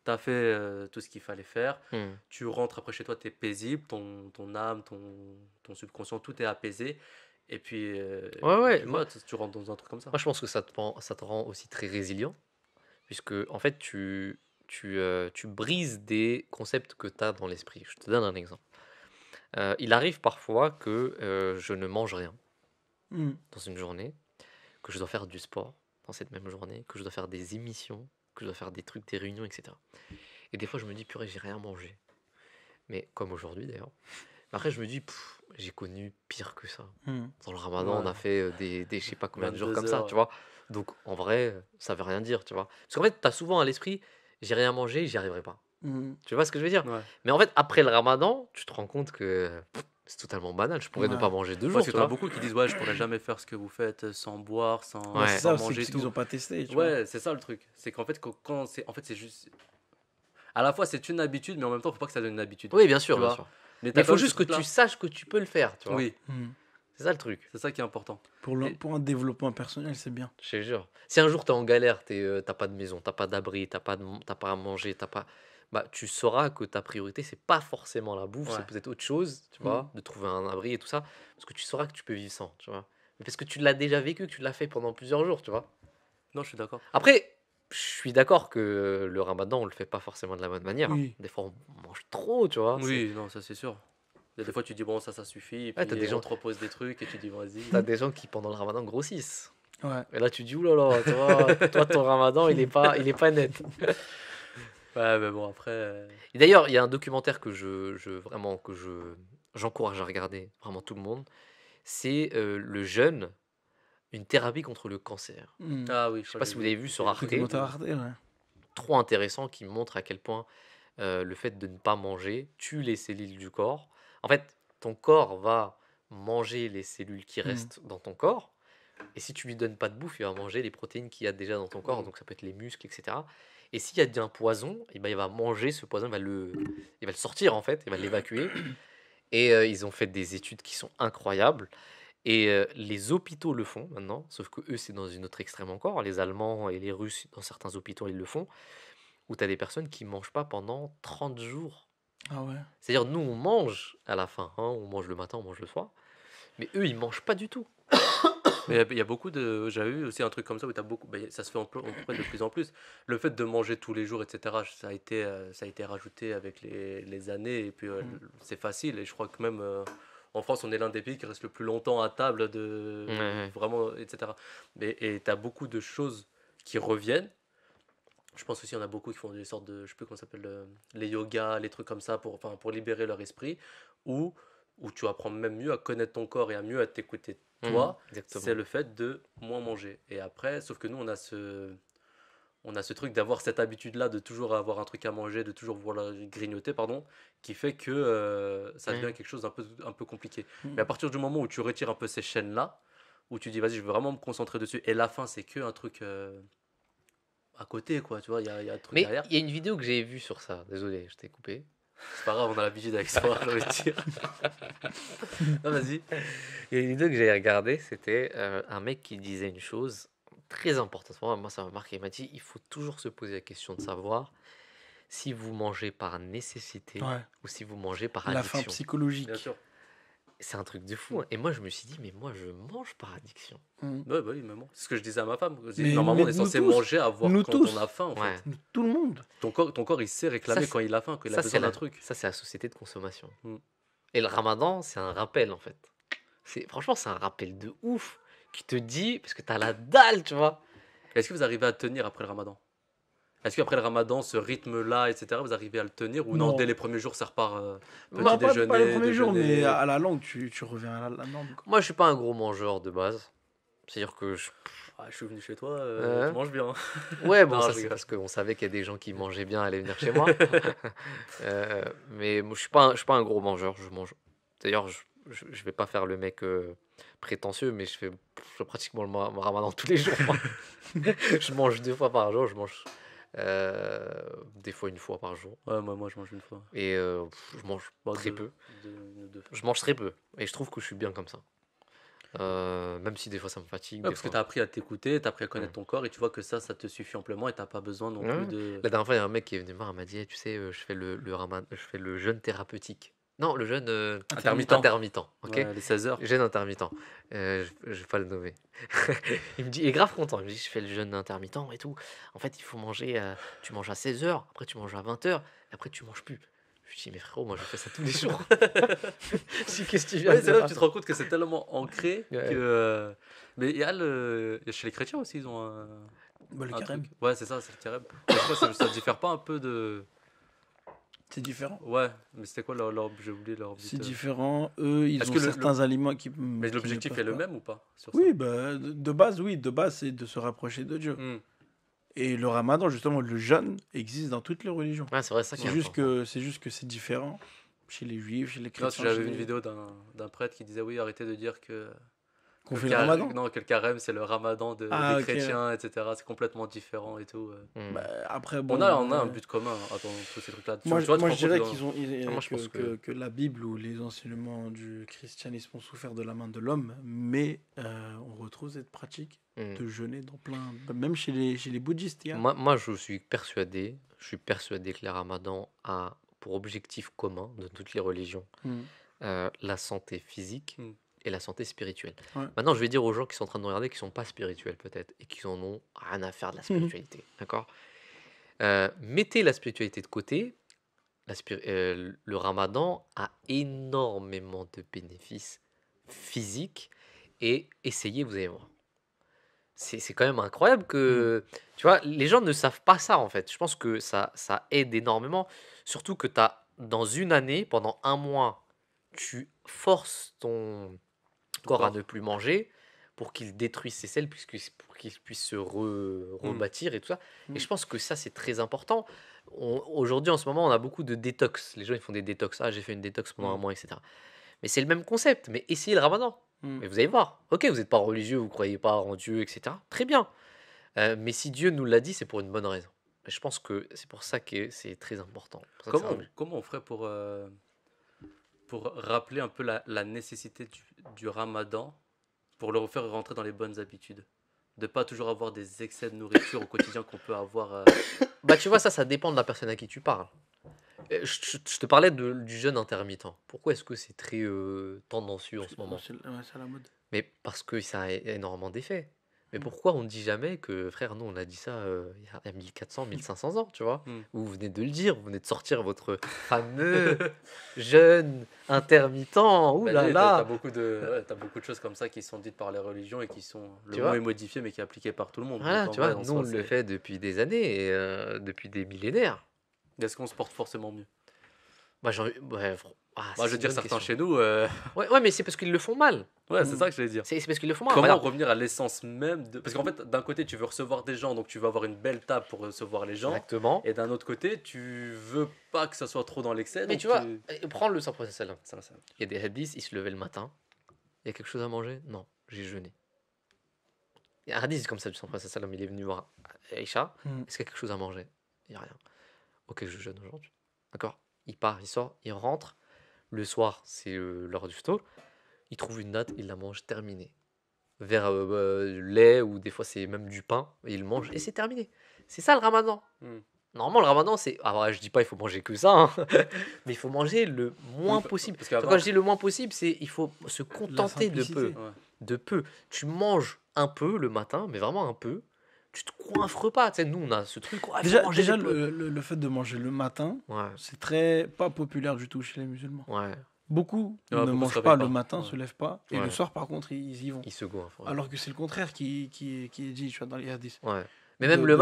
Tu as fait tout ce qu'il fallait faire.
Hmm.
Tu rentres après chez toi, tu es paisible, ton âme, ton subconscient, tout est apaisé.
Ouais,
Et
ouais.
puis voilà, tu rentres dans un truc comme ça.
Moi, je pense que ça te rend aussi très résilient, puisque en fait, tu brises des concepts que tu as dans l'esprit. Je te donne un exemple. Il arrive parfois que je ne mange rien
Hmm.
dans une journée, que je dois faire du sport dans cette même journée, que je dois faire des émissions, que je dois faire des trucs, des réunions, etc. Et des fois, je me dis, purée, j'ai rien mangé. Mais comme aujourd'hui d'ailleurs. Après, je me dis, j'ai connu pire que ça.
Mhm.
Dans le ramadan, on
Ouais.
a fait je sais pas combien de jours
22
comme ça,
heures.
tu vois. Donc, en vrai, ça veut rien dire, tu vois. Parce qu'en fait, tu as souvent à l'esprit, j'ai rien mangé, j'y arriverai pas.
Mhm.
Tu vois ce que je veux dire?
Ouais.
Mais en fait, après le ramadan, tu te rends compte que c'est totalement banal. Je pourrais ne
Ouais.
pas manger 2
Ouais,
jours,
parce que
tu
t'en as
vois.
beaucoup qui disent, ouais, je pourrais jamais faire ce que vous faites sans boire,
Bah, c'est
Ouais.
sans
ça, c'est
manger et
qu'ils
tout.
ont pas testé, tu vois.
Ouais, c'est ça le truc. C'est qu'en fait, quand c'est. En fait, c'est juste. À la fois, c'est une habitude, mais en même temps, faut pas que ça devienne une habitude.
Oui, bien
Tu
sûr, bien
vois?
sûr.
Mais
Mais
t'as
il
quand
faut
même ce
juste que tu
truc-là.
saches que tu peux le faire, tu vois.
Oui,
Mhm.
C'est ça le truc.
c'est ça qui est important. Et-
Pour un développement personnel, c'est bien.
Je te jure. Si un jour t'es en galère, t'as pas de maison, t'as pas d'abri, t'as pas à manger, bah, tu sauras que ta priorité, c'est pas forcément la bouffe, c'est
Ouais.
peut-être autre chose, tu vois,
Mhm.
de trouver un abri et tout ça, parce que tu sauras que tu peux vivre sans, tu vois. Mais parce que tu l'as déjà vécu, que tu l'as fait pendant plusieurs jours, tu vois.
Non, je suis d'accord.
Après, je suis d'accord que le ramadan, on le fait pas forcément de la bonne manière, hein.
Oui.
Des fois, on mange trop, tu vois.
Oui, non, ça c'est sûr. Il y a des fois, tu dis, bon, ça suffit. Et
Ouais, t'as
puis,
des
on
gens,
te propose des trucs et tu dis, vas-y.
t'as des gens qui, pendant le ramadan, grossissent.
Ouais.
Et là, tu dis, oulala, toi, ton ramadan, il est pas net.
Ouais, mais bon, après.
Et d'ailleurs, il y a un documentaire vraiment, j'encourage à regarder, vraiment tout le monde. C'est le jeûne, une thérapie contre le cancer.
Mhm.
Ah oui, je
Je sais
crois
pas
que
si
j'ai
vous
vu.
l'avez vu sur
J'ai
Arte,
vu.
Documentaire Arte, ouais.
trop intéressant, qui montre à quel point le fait de ne pas manger tue les cellules du corps. En fait, ton corps va manger les cellules qui
Mhm.
restent dans ton corps. Et si tu lui donnes pas de bouffe, il va manger les protéines qu'il y a déjà dans ton corps,
Mhm.
donc ça peut être les muscles, etc. Et s'il y a un poison, et ben il va manger ce poison, il va le sortir en fait, il va l'évacuer. Et ils ont fait des études qui sont incroyables. Et les hôpitaux le font maintenant, sauf que eux c'est dans une autre extrême encore. Les Allemands et les Russes, dans certains hôpitaux, ils le font, où tu as des personnes qui mangent pas pendant 30 jours.
Ah ouais.
C'est-à-dire, nous, on mange à la fin, hein, on mange le matin, on mange le soir, mais eux, ils mangent pas du tout.
Mais il y a beaucoup de. J'avais vu aussi un truc comme ça où t'as beaucoup. Bah, ça se fait en près de plus en plus. Le fait de manger tous les jours, etc., ça a été rajouté avec les années. Et puis
Mhm.
c'est facile. Et je crois que même en France, on est l'un des pays qui reste le plus longtemps à table,
Ouais, ouais.
vraiment, etc. Et t'as beaucoup de choses qui reviennent. Je pense aussi qu'il y en a beaucoup qui font des sortes de. Je sais plus comment ça s'appelle. Les yogas, les trucs comme ça enfin, pour libérer leur esprit. Ou où tu apprends même mieux à connaître ton corps et à mieux à t'écouter toi, c'est
Exactement.
le fait de moins manger. Et après, sauf que nous, on a ce truc d'avoir cette habitude-là de toujours avoir un truc à manger, de toujours vouloir grignoter, pardon, qui fait que ça devient
Ouais.
quelque chose un peu compliqué. Mais à
Mhm.
partir du moment où tu retires un peu ces chaînes-là, où tu dis, vas-y, je veux vraiment me concentrer dessus, et la fin, c'est que un truc à côté, quoi, tu vois, il y a un truc
Mais
derrière.
il y a une vidéo que j'ai vue sur ça, désolé, je t'ai coupé.
C'est pas grave, on a l'habitude avec ça, j'ai envie de dire. Ah, vas-y.
Il y a une vidéo que j'ai regardée, c'était un mec qui disait une chose très importante. Moi, ça m'a marqué. Il m'a dit, il faut toujours se poser la question de savoir si vous mangez par nécessité
Ouais.
ou si vous mangez par
La fin
addiction.
Bien
psychologique.
sûr.
C'est un truc de fou,
Mm.
hein. Et moi, je me suis dit, mais moi, je mange par addiction.
Mhm.
Ouais, bah oui, maman. C'est ce que je disais à ma femme. Je dis,
Mais
normalement, on est
nous
censé
tous,
manger à voir
nous
quand on
tous,
a faim, en
Ouais.
fait.
tout le monde.
Ton corps, il sait réclamer
Ça,
quand il a faim, quand il a
Ça, c'est
besoin d'un truc.
ça, c'est la société de consommation.
Mm.
Et le ramadan, c'est un rappel, en fait. Franchement, c'est un rappel de ouf qui te dit, parce que t'as la dalle, tu vois.
Est-ce que vous arrivez à tenir après le ramadan? Est-ce qu'après le ramadan, ce rythme-là, etc., vous arrivez à le tenir? Ou non, dès
Non.
les premiers jours, ça repart petit
Bah, pas les
déjeuner,
premiers jours, mais
déjeuner.
à la langue, tu reviens à la norme, quoi.
Moi, je suis pas un gros mangeur de base. C'est-à-dire que
Ah, je suis venu chez toi, tu
Hein.
manges bien.
Ouais, bon,
Non,
ça
je
c'est
rigole.
parce qu'on savait qu'il y a des gens qui mangeaient bien allaient venir chez moi. Mais moi, je suis pas un gros mangeur. Je mange. D'ailleurs, je vais pas faire le mec prétentieux, mais je fais pratiquement le ramadan tous les jours, moi. Je mange 2 fois par jour. Je mange des fois 1 fois par jour.
Ouais, moi, je mange une fois.
Et je mange
Bon,
très peu.
deux fois.
Je mange très peu. Et je trouve que je suis bien comme ça. Même si des fois ça me fatigue.
Ouais,
Des
parce que
fois.
tu as appris à t'écouter, tu as appris à connaître
Ouais.
ton corps, et tu vois que ça te suffit amplement, et tu pas besoin non
Ouais.
plus de.
La dernière fois, il y a un mec qui est venu me voir, il m'a dit, tu sais, je fais je fais le jeûne thérapeutique. Non, le jeûne
Intermittent.
intermittent, ok?
Ouais, les 16 heures.
Jeûne intermittent. Je vais pas le nommer. Il me dit, il est grave content. Il me dit, je fais le jeûne intermittent et tout. En fait, il faut manger, tu manges à 16 heures, après tu manges à 20 heures, et après tu manges plus. Je lui dis, mais frérot, moi je fais ça tous les jours. Je dis, qu'est-ce que tu viens
Ouais,
de
c'est là
dire?
que tu te rends compte que c'est tellement ancré
Ouais.
que. Mais il y a chez les chrétiens aussi, ils ont
Bah, le
un
carême.
truc. Ouais, c'est ça, c'est le carême. Mais je crois que ça diffère pas un peu de.
C'est différent.
Ouais, mais c'était quoi j'ai oublié leur but.
C'est différent. Eux, ils
Est-ce
ont
que
certains aliments
mais
qui ne
l'objectif est
peuvent
le
pas.
même ou pas sur ça?
Oui, bah, de base, oui. De base, c'est de se rapprocher de Dieu.
Hmm.
Et le ramadan, justement, le jeûne existe dans toutes les religions.
Ouais, c'est vrai, ça qui est important.
C'est juste que c'est différent chez les juifs, chez les
Non,
chrétiens,
parce que j'avais
chez
vu une
les...
vidéo d'un prêtre qui disait oui, arrêtez de dire que
qu'on fait le ramadan.
non, que le carême c'est le ramadan
Ah,
des
ok.
chrétiens, etc. C'est complètement différent et tout.
Hmm.
Bah, après, bon...
On a un but commun dans tous ces trucs-là.
Moi,
Tu vois, tu
moi
te
je
rends
dirais
compte
Moi, je pense
que la Bible ou les enseignements du christianisme ont souffert de la main de l'homme, mais on retrouve cette pratique
Hmm.
de jeûner dans plein... Même chez les bouddhistes, il y a.
Moi, je suis persuadé que le ramadan a pour objectif commun de toutes les religions
Mm.
la santé physique
Hmm.
et la santé spirituelle.
Ouais.
Maintenant, je vais dire aux gens qui sont en train de nous regarder, qui sont pas spirituels peut-être, et qui en ont rien à faire de la spiritualité, d'accord? Mettez la spiritualité de côté. Le ramadan a énormément de bénéfices physiques et essayez, vous allez voir. C'est quand même incroyable que, tu vois, les gens ne savent pas ça en fait. Je pense que ça aide énormément. Surtout que tu as, dans une année, pendant un mois, tu forces ton corps à
corps.
ne plus manger pour qu'il détruise ses selles, pour qu'il puisse se rebâtir et tout ça.
Mm.
Et je pense que ça, c'est très important. Aujourd'hui, en ce moment, on a beaucoup de détox. Les gens, ils font des détox. Ah, j'ai fait une détox pendant un mois, etc. Mais c'est le même concept. Mais essayez le ramadan.
Mm.
Mais vous allez voir. Ok, vous n'êtes pas religieux, vous ne croyez pas en Dieu, etc. Très bien. Mais si Dieu nous l'a dit, c'est pour une bonne raison. Et je pense que c'est pour ça que c'est très important. Pour ça que
Comment on ferait pour rappeler un peu la nécessité du ramadan pour le refaire rentrer dans les bonnes habitudes? De pas toujours avoir des excès de nourriture au quotidien qu'on peut avoir.
Bah, tu vois, ça dépend de la personne à qui tu parles. Je te parlais du jeûne intermittent. Pourquoi est-ce que c'est très tendancieux en ce moment?
C'est à la mode.
Mais parce que ça a énormément d'effets. Mais
Mm.
pourquoi on ne dit jamais que, frère, nous, on a dit ça il y a 1400, 1500 ans, tu vois?
Hmm.
Vous venez de le dire, vous venez de sortir votre fameux jeûne intermittent. Ouh
Bah,
là
t'as
là!
t'as beaucoup de choses comme ça qui sont dites par les religions et qui sont. Le
Tu
mot
vois?
est modifié mais qui est appliqué par tout le monde.
Voilà,
Donc en
tu
vrai,
vois,
en
nous, on
soi,
le fait depuis des années, et, depuis des millénaires.
est-ce qu'on se porte forcément mieux?
Bah, ouais,
Moi, je
c'est
veux
une
dire,
bonne
certains
question.
chez nous.
Ouais, mais c'est parce qu'ils le font mal.
Ouais, c'est
Mm.
ça que je voulais dire.
C'est parce qu'ils le font mal.
Comment
Regarde.
revenir à l'essence même de. Parce qu'en fait, d'un côté, tu veux recevoir des gens, donc tu veux avoir une belle table pour recevoir les gens.
Exactement.
Et d'un autre côté, tu veux pas que ça soit trop dans l'excès.
Mais
donc
tu vois, prends le sans procès.
Ça.
Il y a des hadiths, il se levait le matin. Il y a quelque chose à manger? Non, j'ai jeûné. Il y a un hadith comme ça du sans procès, il est venu voir Aïcha.
Mm.
Est-ce qu'il y a quelque chose à manger? Il n'y a rien. Ok, je jeûne aujourd'hui. D'accord? Il part, il sort, il rentre. Le soir, c'est l'heure du fto. Il trouve une date, il la mange terminée. Vers du lait ou des fois c'est même du pain. Et il mange et c'est terminé. C'est ça le ramadan.
Hmm.
Normalement, le ramadan, c'est. Ah, ouais, je dis pas il faut manger que ça, hein. Mais il faut manger le moins
Oui,
possible.
Parce
Donc,
qu'avant.
quand je dis le moins possible, c'est il faut se
La
contenter de peu.
simplicité.
Ouais.
De peu. Tu manges un peu le matin, mais vraiment un peu. Tu te coinfres pas. Tu sais, nous, on a ce truc. Ah, il faut manger
Déjà
des peu.
le fait de manger le matin,
Ouais,
c'est très pas populaire du tout chez les musulmans.
ouais.
Beaucoup
Ouais,
ne
beaucoup se
mangent
réveillent
pas
pas.
le matin,
Ouais.
se lèvent pas, et
Ouais.
le soir par contre ils y vont.
Il se goinfre. Ouais.
Alors que c'est le contraire qui est dit, tu vois, dans les hadiths.
Ouais. Mais
De-
même le
de-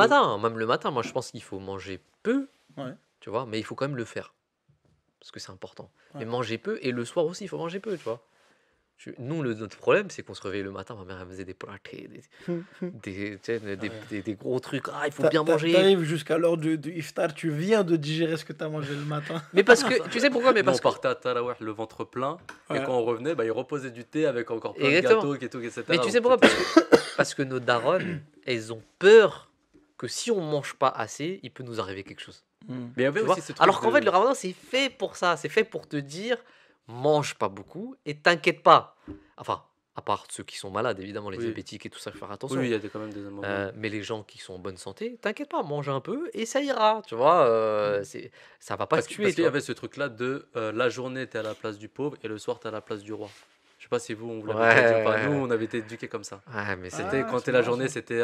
matin, moi, je pense qu'il faut manger peu.
Ouais.
Tu vois, mais il faut quand même le faire. Parce que c'est important.
Ouais.
Mais manger peu, et le soir aussi, il faut manger peu, tu vois. Nous, notre problème, c'est qu'on se réveillait le matin, ma mère, elle faisait des parathés, tu sais, des gros trucs. Ah, il faut bien manger.
T'arrives jusqu'à l'heure du iftar, tu viens de digérer ce que t'as mangé le matin.
Mais parce que, tu sais pourquoi? Mais
Nous,
parce
on
que.
partait à Tarawih le ventre plein.
Ouais.
Et quand on revenait, bah, ils reposaient du thé avec encore plein
Exactement.
de gâteaux, etc.
Mais tu sais
Donc,
pourquoi? Parce que nos darons, elles ont peur que si on mange pas assez, il peut nous arriver quelque chose.
Mm.
Mais il y avait
Tu vois.
aussi ce truc
Alors qu'en
de-
fait, le ramadan, c'est fait pour ça. C'est fait pour te dire, mange pas beaucoup et t'inquiète pas. Enfin, à part ceux qui sont malades, évidemment, les
Oui.
diabétiques et tout ça, il faut faire
Oui,
attention.
il y a quand même des moments.
Mais les gens qui sont en bonne santé, t'inquiète pas, mange un peu et ça ira. Tu vois, ça va pas te tuer.
Parce
tu
qu'il y
vois.
avait ce truc-là de la journée, t'es à la place du pauvre et le soir, t'es à la place du roi. Je sais pas si vous, on vous l'avez
Ouais,
déjà dit ou pas.
ouais,
Nous,
ouais.
on avait été éduqués comme ça.
Ouais, mais
Ah,
C'était quand
c'est
t'es la
marrant,
journée,
ça.
c'était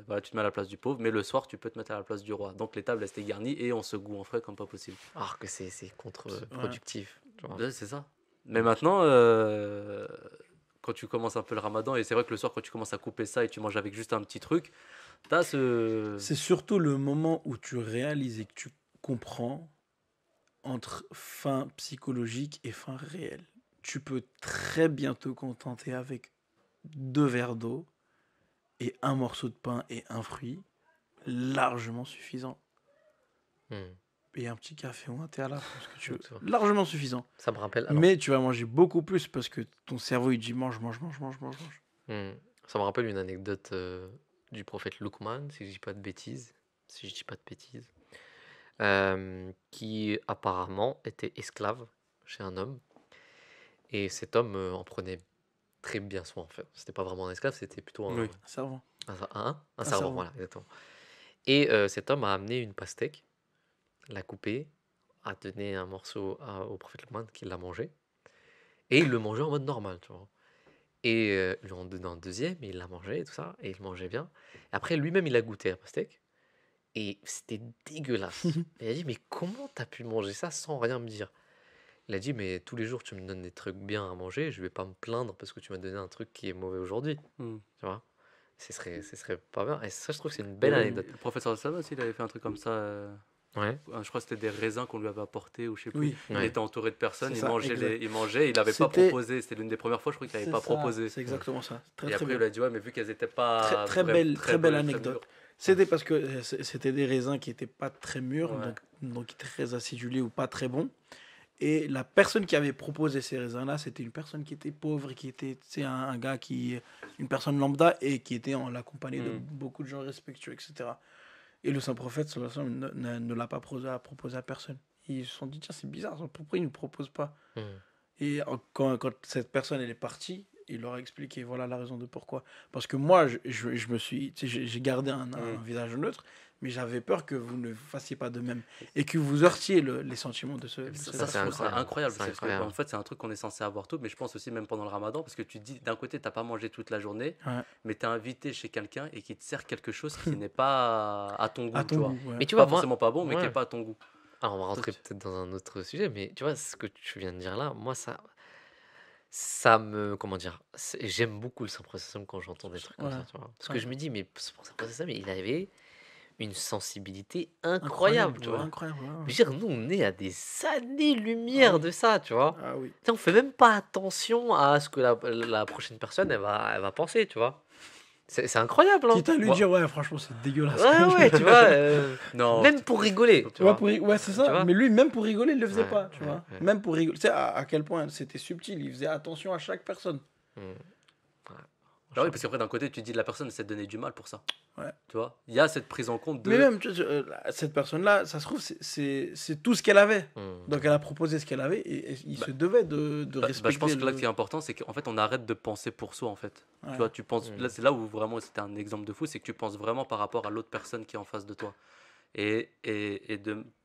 voilà, tu te mets à la place du pauvre, mais le soir, tu peux te mettre à la place du roi. Donc les tables, elles étaient garnies et on se goinfrait comme pas possible.
alors que c'est contre-productif. tu vois.
Ouais, c'est ça. Mais maintenant, quand tu commences un peu le ramadan, et c'est vrai que le soir, quand tu commences à couper ça et tu manges avec juste un petit truc, t'as ce.
C'est surtout le moment où tu réalises et que tu comprends entre fin psychologique et fin réelle. Tu peux très bien te contenter avec 2 verres d'eau et un morceau de pain et un fruit, largement suffisant.
Hmm.
Et un petit café ou un thé à la fin, ce que tu veux.
Exactement.
Largement suffisant.
Ça me rappelle. Alors,
Mais tu vas manger beaucoup plus parce que ton cerveau, il dit mange, mange, mange, mange, mange, mange.
ça me rappelle une anecdote du prophète Luqman, si je dis pas de bêtises. Si je dis pas de bêtises. Qui apparemment était esclave chez un homme. Et cet homme en prenait très bien soin, en fait. C'était pas vraiment un esclave, c'était plutôt un,
Oui.
Un servant.
un servant,
servant.
voilà, exactement. Et cet homme a amené une pastèque, l'a coupée, a donné un morceau au prophète Luqman qui l'a mangé. Et il le mangeait en mode normal, tu vois. Et il lui en donnait un deuxième, et il l'a mangé et tout ça, et il mangeait bien. Et après, lui-même, il a goûté la pastèque, et c'était dégueulasse. Et il a dit, mais comment t'as pu manger ça sans rien me dire? Il a dit, mais tous les jours, tu me donnes des trucs bien à manger, je vais pas me plaindre parce que tu m'as donné un truc qui est mauvais aujourd'hui,
Hmm.
tu vois. Ce serait pas bien. Et ça, je trouve que c'est une
Il y
belle
avait
anecdote.
Le professeur Salman aussi, il avait fait un truc comme ça.
Ouais,
Je crois que c'était des raisins qu'on lui avait apportés ou je sais plus.
Oui.
Il
ouais.
était entouré de personnes,
C'est
il
ça,
mangeait,
exact.
il n'avait pas
C'était-
proposé. C'était l'une des premières fois, je crois qu'il n'avait
C'est
pas
ça,
proposé.
C'est exactement ça. Très,
Et
très
après,
bien.
il a dit, ouais, mais vu qu'elles n'étaient pas
Très belle
bonnes,
anecdote.
mûres.
C'était parce que c'était des raisins qui n'étaient pas très mûrs,
Ouais.
donc très acidulés ou pas très bons. Et la personne qui avait proposé ces raisins-là, c'était une personne qui était pauvre, qui était un gars une personne lambda et qui était en l'accompagné de beaucoup de gens respectueux, etc. Et le Saint-Prophète, sallallahu alayhi wa sallam, ne l'a pas proposé à personne. Ils se sont dit, tiens, c'est bizarre, pourquoi il ne nous propose pas?
Hmm.
Et quand cette personne elle est partie, il leur a expliqué voilà la raison de pourquoi. Parce que moi, je me suis, tu sais, j'ai gardé un visage neutre, mais j'avais peur que vous ne fassiez pas de même et que vous heurtiez les sentiments de ce.
Et
de
ça,
cette
ça,
c'est
je trouve ça
incroyable.
incroyable.
C'est
Parce que,
incroyable.
en fait, c'est un truc qu'on est censé avoir tout, mais je pense aussi même pendant le ramadan, parce que tu te dis, d'un côté, t'as pas mangé toute la journée,
Ouais.
mais t'es invité chez quelqu'un et qui te sert quelque chose qui n'est pas à ton goût,
À
tu
ton
vois.
goût, ouais.
Mais tu
Pas
vois, moi,
forcément pas bon, mais qui
ouais.
n'est pas à ton goût.
Alors, on va rentrer
Toi,
peut-être dans un autre sujet, mais tu vois, ce que tu viens de dire là, moi, ça me. Comment dire? J'aime beaucoup le Saint-Processum quand j'entends des trucs comme
Ouais.
ça, tu vois. Parce que
Ouais.
je me dis, mais pour Saint-Processum, il avait une sensibilité incroyable, tu vois.
Incroyable, ouais,
Je
ouais.
veux dire, nous, on est à des années-lumière
Ah oui.
de ça, tu vois.
Ah oui.
Tu sais, on fait même pas attention à ce que la prochaine personne, elle va penser, tu vois. C'est incroyable, hein.
Quitte à lui
Ouais,
dire, ouais, franchement, c'est dégueulasse.
ouais, tu vois.
Non,
Même pour rigoler, tu
Ouais,
vois.
ouais, c'est
Tu
ça.
vois.
Mais lui, même pour rigoler, il le faisait
Ouais,
pas, tu
ouais,
vois.
ouais.
Même pour rigoler. Tu sais, à quel point c'était subtil. Il faisait attention à chaque personne.
Hmm.
Ah oui, parce qu'après, d'un côté, tu dis la personne essaie de donner du mal pour ça.
Ouais.
Tu vois, il y a cette prise en compte de.
Mais même, cette personne-là, ça se trouve, c'est tout ce qu'elle avait.
Hmm.
Donc elle a proposé ce qu'elle avait et il se devait de respecter.
Je pense que là, ce qui est important, c'est qu'en fait, on arrête de penser pour soi, en fait.
Ouais.
Tu vois, tu penses.
Mm.
Là, c'est là où vraiment c'était un exemple de fou, c'est que tu penses vraiment par rapport à l'autre personne qui est en face de toi.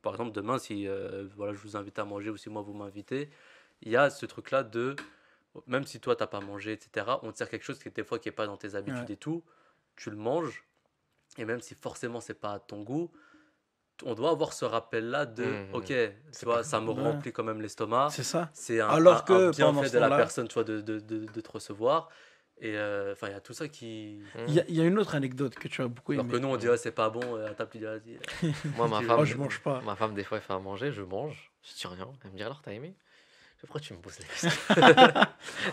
Par exemple, demain, si voilà, je vous invite à manger ou si moi vous m'invitez, il y a ce truc-là de. Même si toi, t'as pas mangé, etc., on te sert quelque chose qui, des fois, qui n'est pas dans tes habitudes
Ouais.
et tout, tu le manges, et même si forcément, c'est pas à ton goût, on doit avoir ce rappel-là de, ok, tu vois, ça me
Ouais.
remplit quand même l'estomac,
C'est ça.
c'est
Alors que
un
pendant
bienfait
ce
de la
temps-là-
personne, tu vois, de te recevoir. Et enfin, il y a tout ça qui.
Il y a une autre anecdote que tu as beaucoup
Alors
aimée.
que nous, on dit, ah, c'est pas bon, à table, tu dis, vas-y.
Moi, ma
Tu-
femme,
Oh, je mange pas.
ma femme, des fois, elle fait à manger, je mange, je dis rien. Elle me dit alors, t'as aimé? Pourquoi tu me poses la question?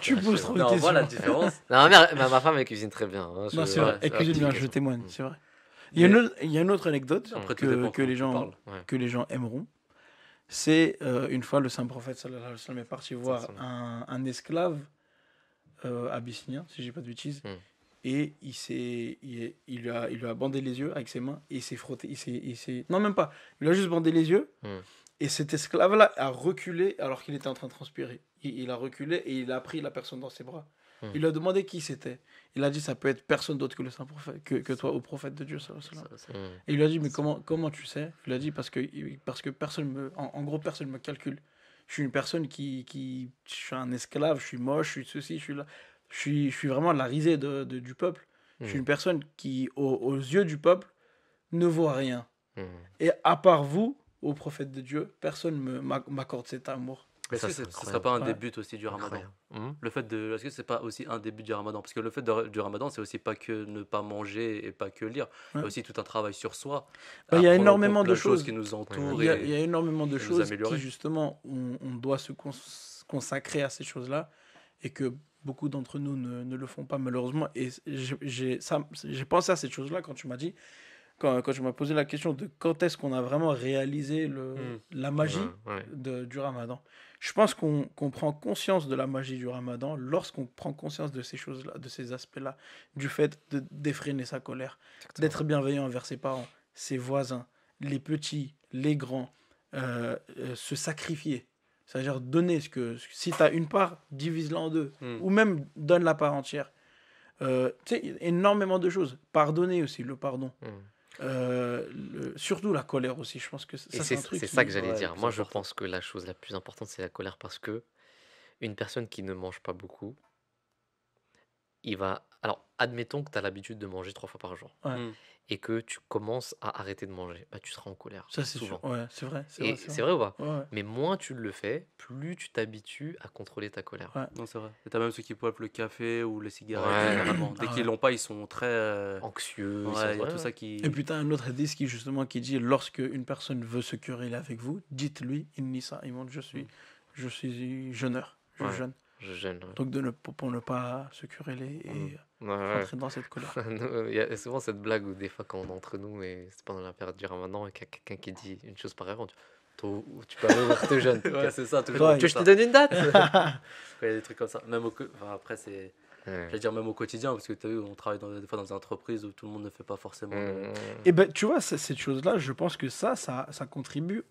Tu poses trop de
Non,
questions.
voilà la différence.
Non, ma femme, elle cuisine très bien, hein,
Non, c'est
Ouais,
vrai.
c'est
Elle cuisine bien, je
question.
témoigne,
Mm.
c'est vrai. Il y a une autre anecdote
Après, tout dépend
que
comment
les
tu
gens
parles.
Ouais.
que les gens aimeront. C'est une fois le saint prophète sallallahu alayhi wa sallam est parti voir un esclave abyssinien, si j'ai pas de bêtises,
Mm.
et il lui a bandé les yeux avec ses mains et il s'est frotté. Non, même pas. Il lui a juste bandé les yeux.
Mm.
Et cet esclave-là a reculé alors qu'il était en train de transpirer. Il a reculé et il a pris la personne dans ses bras.
Mm.
Il lui a demandé qui c'était. Il a dit ça peut être personne d'autre que le saint prophète, que toi, au prophète de Dieu. Sallallahu alayhi wa sallam.
Mm.
Et il lui a dit mais comment tu sais? Il a dit parce que personne en gros personne me calcule. Je suis une personne je suis un esclave, je suis moche, je suis ceci, je suis là. Je suis vraiment la risée du peuple. Je suis
Mm.
une personne qui aux yeux du peuple ne voit rien.
Mm.
Et à part vous, au prophète de Dieu, personne m'accorde cet amour.
Mais
Ça,
est-ce
c'est
que ce serait pas un
Ouais.
des buts aussi du ramadan?
incroyable.
Le fait de, est-ce que c'est pas aussi un début du ramadan? Parce que le fait du ramadan, c'est aussi pas que ne pas manger et pas que lire. Il y
Ouais.
a aussi tout un travail sur soi,
Bah, il
à
y a
prendre en compte
énormément de
plein de choses qui
choses.
nous
Ouais,
entourent
Il y a énormément de
et nous
choses qui,
améliorer.
justement, on doit se consacrer à ces choses-là et que beaucoup d'entre nous ne le font pas, malheureusement. Et j'ai pensé à cette chose-là quand tu m'as dit, quand tu m'as posé la question de quand est-ce qu'on a vraiment réalisé
Hmm.
la
ouais,
magie
ouais.
du ramadan. Je pense qu'on prend conscience de la magie du ramadan lorsqu'on prend conscience de ces choses-là, de ces aspects-là, du fait de défréner sa colère,
Exactement.
d'être bienveillant envers ses parents, ses voisins, les petits, les grands, se sacrifier. C'est-à-dire donner si tu as une part, divise-la en deux.
Hmm.
Ou même donne la part entière. Tu sais, il y a énormément de choses. Pardonner aussi, le pardon.
Mm.
Surtout la colère aussi. Je pense que
Et
ça, c'est un truc
c'est ça
qui...
que j'allais
Ouais, le
dire.
plus
Moi, je
important.
pense que la chose la plus importante, c'est la colère parce que une personne qui ne mange pas beaucoup, il va. Alors, admettons que tu as l'habitude de manger 3 fois par jour
Ouais,
Hmm.
et que tu commences à arrêter de manger, bah, tu seras en colère,
ça, c'est sûr.
souvent.
Ouais, c'est vrai. C'est
Et
vrai, c'est
c'est
vrai.
vrai ou pas?
Ouais, ouais.
Mais moins tu le fais, plus tu t'habitues à contrôler ta colère.
Ouais.
Non, c'est vrai. Et t'as même ceux qui poivent le café ou les cigarettes,
Ouais.
généralement. Dès
Ah
qu'ils
ouais.
l'ont pas, ils sont très.
Anxieux, ils
Ouais, il y
sont.
a tout
Ouais,
ça
ouais.
qui.
Et puis, tu as un autre hadith qui dit lorsque une personne veut se quereller avec vous, dites-lui inni sa'imun, je suis jeûneur, je
Ouais.
jeûne.
Je gêne. Ouais.
Donc, pour ne pas se quereller et
Ouais, ouais.
rentrer dans cette colère.
Il y a souvent cette blague où des fois quand on est entre nous et c'est pendant la période du ramadan et qu'il y a quelqu'un qui dit une chose pareille, on dit tu peux aller ouvrir tes jeûnes.
Ouais, c'est ça, toujours.
Ouais.
Tu veux
c'est
que je
ça.
te donne une date?
Il y a des trucs comme ça. Même enfin, après, c'est.
Ouais.
Je vais dire même au quotidien, parce que tu as vu, on travaille des fois dans des entreprises où tout le monde ne fait pas forcément
Et ben, tu vois, cette chose-là, je pense que ça contribue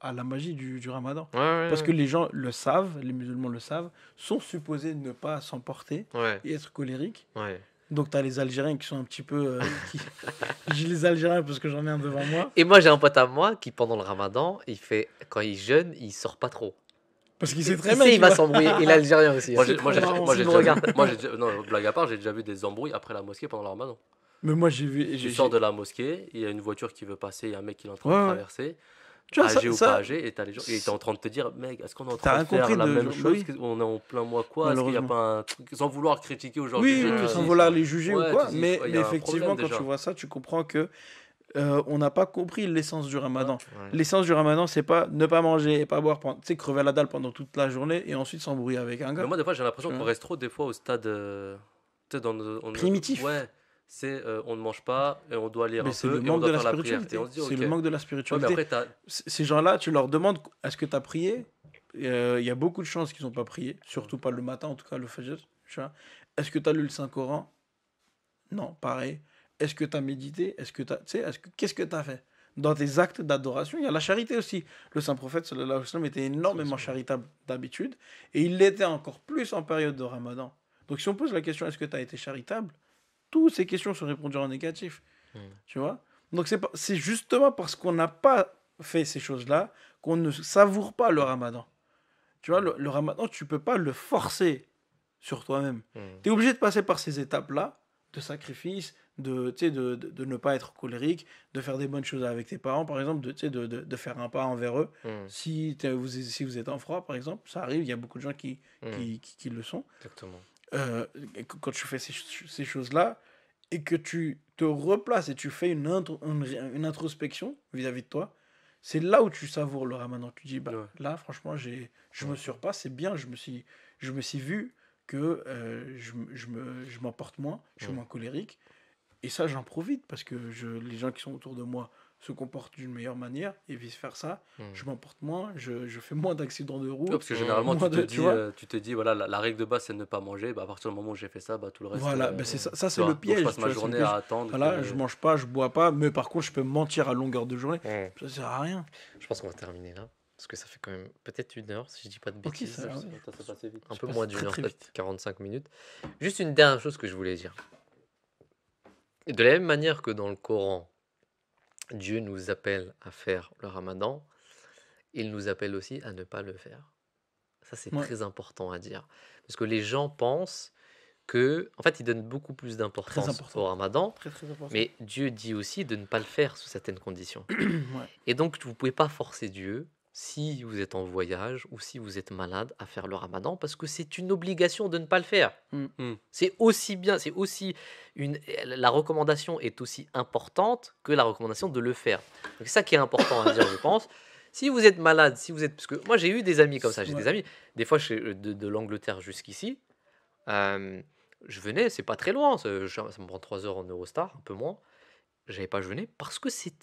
à la magie du ramadan.
Ouais, ouais,
Parce que
ouais.
les gens le savent, les musulmans le savent, sont supposés ne pas s'emporter
Ouais,
et être colériques.
ouais.
Donc, tu as les Algériens qui sont un petit peu. J'ai les Algériens parce que j'en ai un devant moi.
Et moi j'ai un pote à moi qui pendant le ramadan, il fait quand il jeûne, il sort pas trop.
Parce qu'il
Il
sait très
il
bien
sait, il
qu'il
va
va.
s'embrouiller. Et l'Algérien aussi.
Moi,
hein.
j'ai, moi, j'ai,
trop marrant.
moi, j'ai
S'il me
déjà vu,
regarde.
moi, non, blague à part, j'ai déjà vu des embrouilles après la mosquée pendant le ramadan.
Mais moi, j'ai vu.
Tu sors de la mosquée, il y a une voiture qui veut passer, il y a un mec qui est en train
Ouais,
de
ouais.
traverser,
Tu vois,
âgé ou pas
ça
âgé, et t'as les gens, et t'es en train de te dire, mec, est-ce qu'on est en
t'as
train
rien
de faire
compris
la
de.
même
bah
chose?
oui,
On est en plein mois quoi? Est-ce qu'il n'y a
malheureusement.
pas un truc, sans vouloir critiquer aujourd'hui,
Oui,
Ouais,
sans
ouais.
vouloir les juger ou
Ouais,
quoi.
tu dis,
Mais
il y a un
effectivement,
problème
quand tu
déjà.
vois ça, tu comprends que on n'a pas compris l'essence du ramadan.
Ouais.
L'essence du ramadan, c'est pas ne pas manger et pas boire, tu sais, crever la dalle pendant toute la journée et ensuite s'embrouiller avec un
Mais
gars.
moi, des fois, j'ai l'impression
Tu
qu'on
vois.
reste trop, des fois, au stade, tu sais,
Primitif.
ouais, c'est, on ne mange pas, et on doit lire
Mais
un
c'est
peu,
le
et on
manque de
doit
la
faire la prière. Et
spiritualité.
on se dit,
C'est
ok.
le manque de la
Ouais, mais
spiritualité.
après,
Ces gens-là, tu leur demandes est-ce que tu as prié. Il y a beaucoup de chances qu'ils n'ont pas prié, surtout pas le matin, en tout cas le fajr. Tu vois. Est-ce que tu as lu le Saint-Coran? Non, pareil. Est-ce que tu as médité? Est-ce que tu tu sais, qu'est-ce que tu as fait? Dans tes actes d'adoration, il y a la charité aussi. Le saint prophète sallallahu alayhi wa sallam était énormément charitable d'habitude et il l'était encore plus en période de Ramadan. Donc si on pose la question est-ce que tu as été charitable? Toutes ces questions sont répondues en négatif.
Mm.
Tu vois? Donc c'est justement parce qu'on n'a pas fait ces choses-là qu'on ne savoure pas le Ramadan. Tu vois, le Ramadan, tu peux pas le forcer sur toi-même.
Mm.
Tu es obligé de passer par ces étapes-là de sacrifice, tu sais, de ne pas être colérique, de faire des bonnes choses avec tes parents, par exemple, tu sais, de faire un pas envers eux.
Mm.
Si vous êtes en froid, par exemple, ça arrive, il y a beaucoup de gens qui le sont.
Exactement.
Et quand tu fais ces choses-là et que tu te replaces et tu fais une introspection vis-à-vis de toi, c'est là où tu savoures le ramadan. Tu dis, bah,
Ouais.
là, franchement, je me surpasse, c'est bien, je me suis vu que je m'emporte moins, je suis
Ouais.
moins colérique. Et ça, j'en profite parce que les gens qui sont autour de moi se comportent d'une meilleure manière et vice-versa.
Mm.
Je m'emporte moins, je fais moins d'accidents de route.
Ouais, parce que généralement,
Moi, tu vois.
tu te dis, voilà, la règle de base, c'est de ne pas manger. Bah, à partir du moment où j'ai fait ça, bah, tout le reste.
Voilà, ben c'est ça c'est
tu vois.
le
Donc,
piège.
je passe
tu
ma
vois, c'est le
journée
piège.
à attendre.
Voilà,
que-
je mange pas, je bois pas, mais par contre, je peux mentir à longueur de journée.
Mm.
Ça sert à rien.
Je pense qu'on va terminer là. Parce que ça fait quand même peut-être 1 heure, si je dis pas de
Ok,
bêtises.
ça va.
Ça s'est passé vite.
Un
Ça
peu
passe
moins
très,
d'1 heure,
très
peut-être
vite.
45 minutes. Juste une dernière chose que je voulais dire. De la même manière que dans le Coran, Dieu nous appelle à faire le ramadan, il nous appelle aussi à ne pas le faire. Ça, c'est
Ouais.
très important à dire. Parce que les gens pensent que, en fait, ils donnent beaucoup plus d'importance
important.
au ramadan,
Très, très important.
mais Dieu dit aussi de ne pas le faire sous certaines conditions.
Ouais.
Et donc, vous ne pouvez pas forcer Dieu. si vous êtes en voyage ou si vous êtes malade à faire le ramadan parce que c'est une obligation de ne pas le faire.
Hmm.
C'est aussi bien, c'est aussi la recommandation est aussi importante que la recommandation de le faire. Donc, c'est ça qui est important à dire, je pense. Si vous êtes malade, si vous êtes, parce que moi j'ai eu des amis comme ça, j'ai
Ouais.
des amis, des fois de l'Angleterre jusqu'ici, je venais, c'est pas très loin, ça me prend 3 heures en Eurostar, un peu moins. J'avais pas jeûné parce que c'est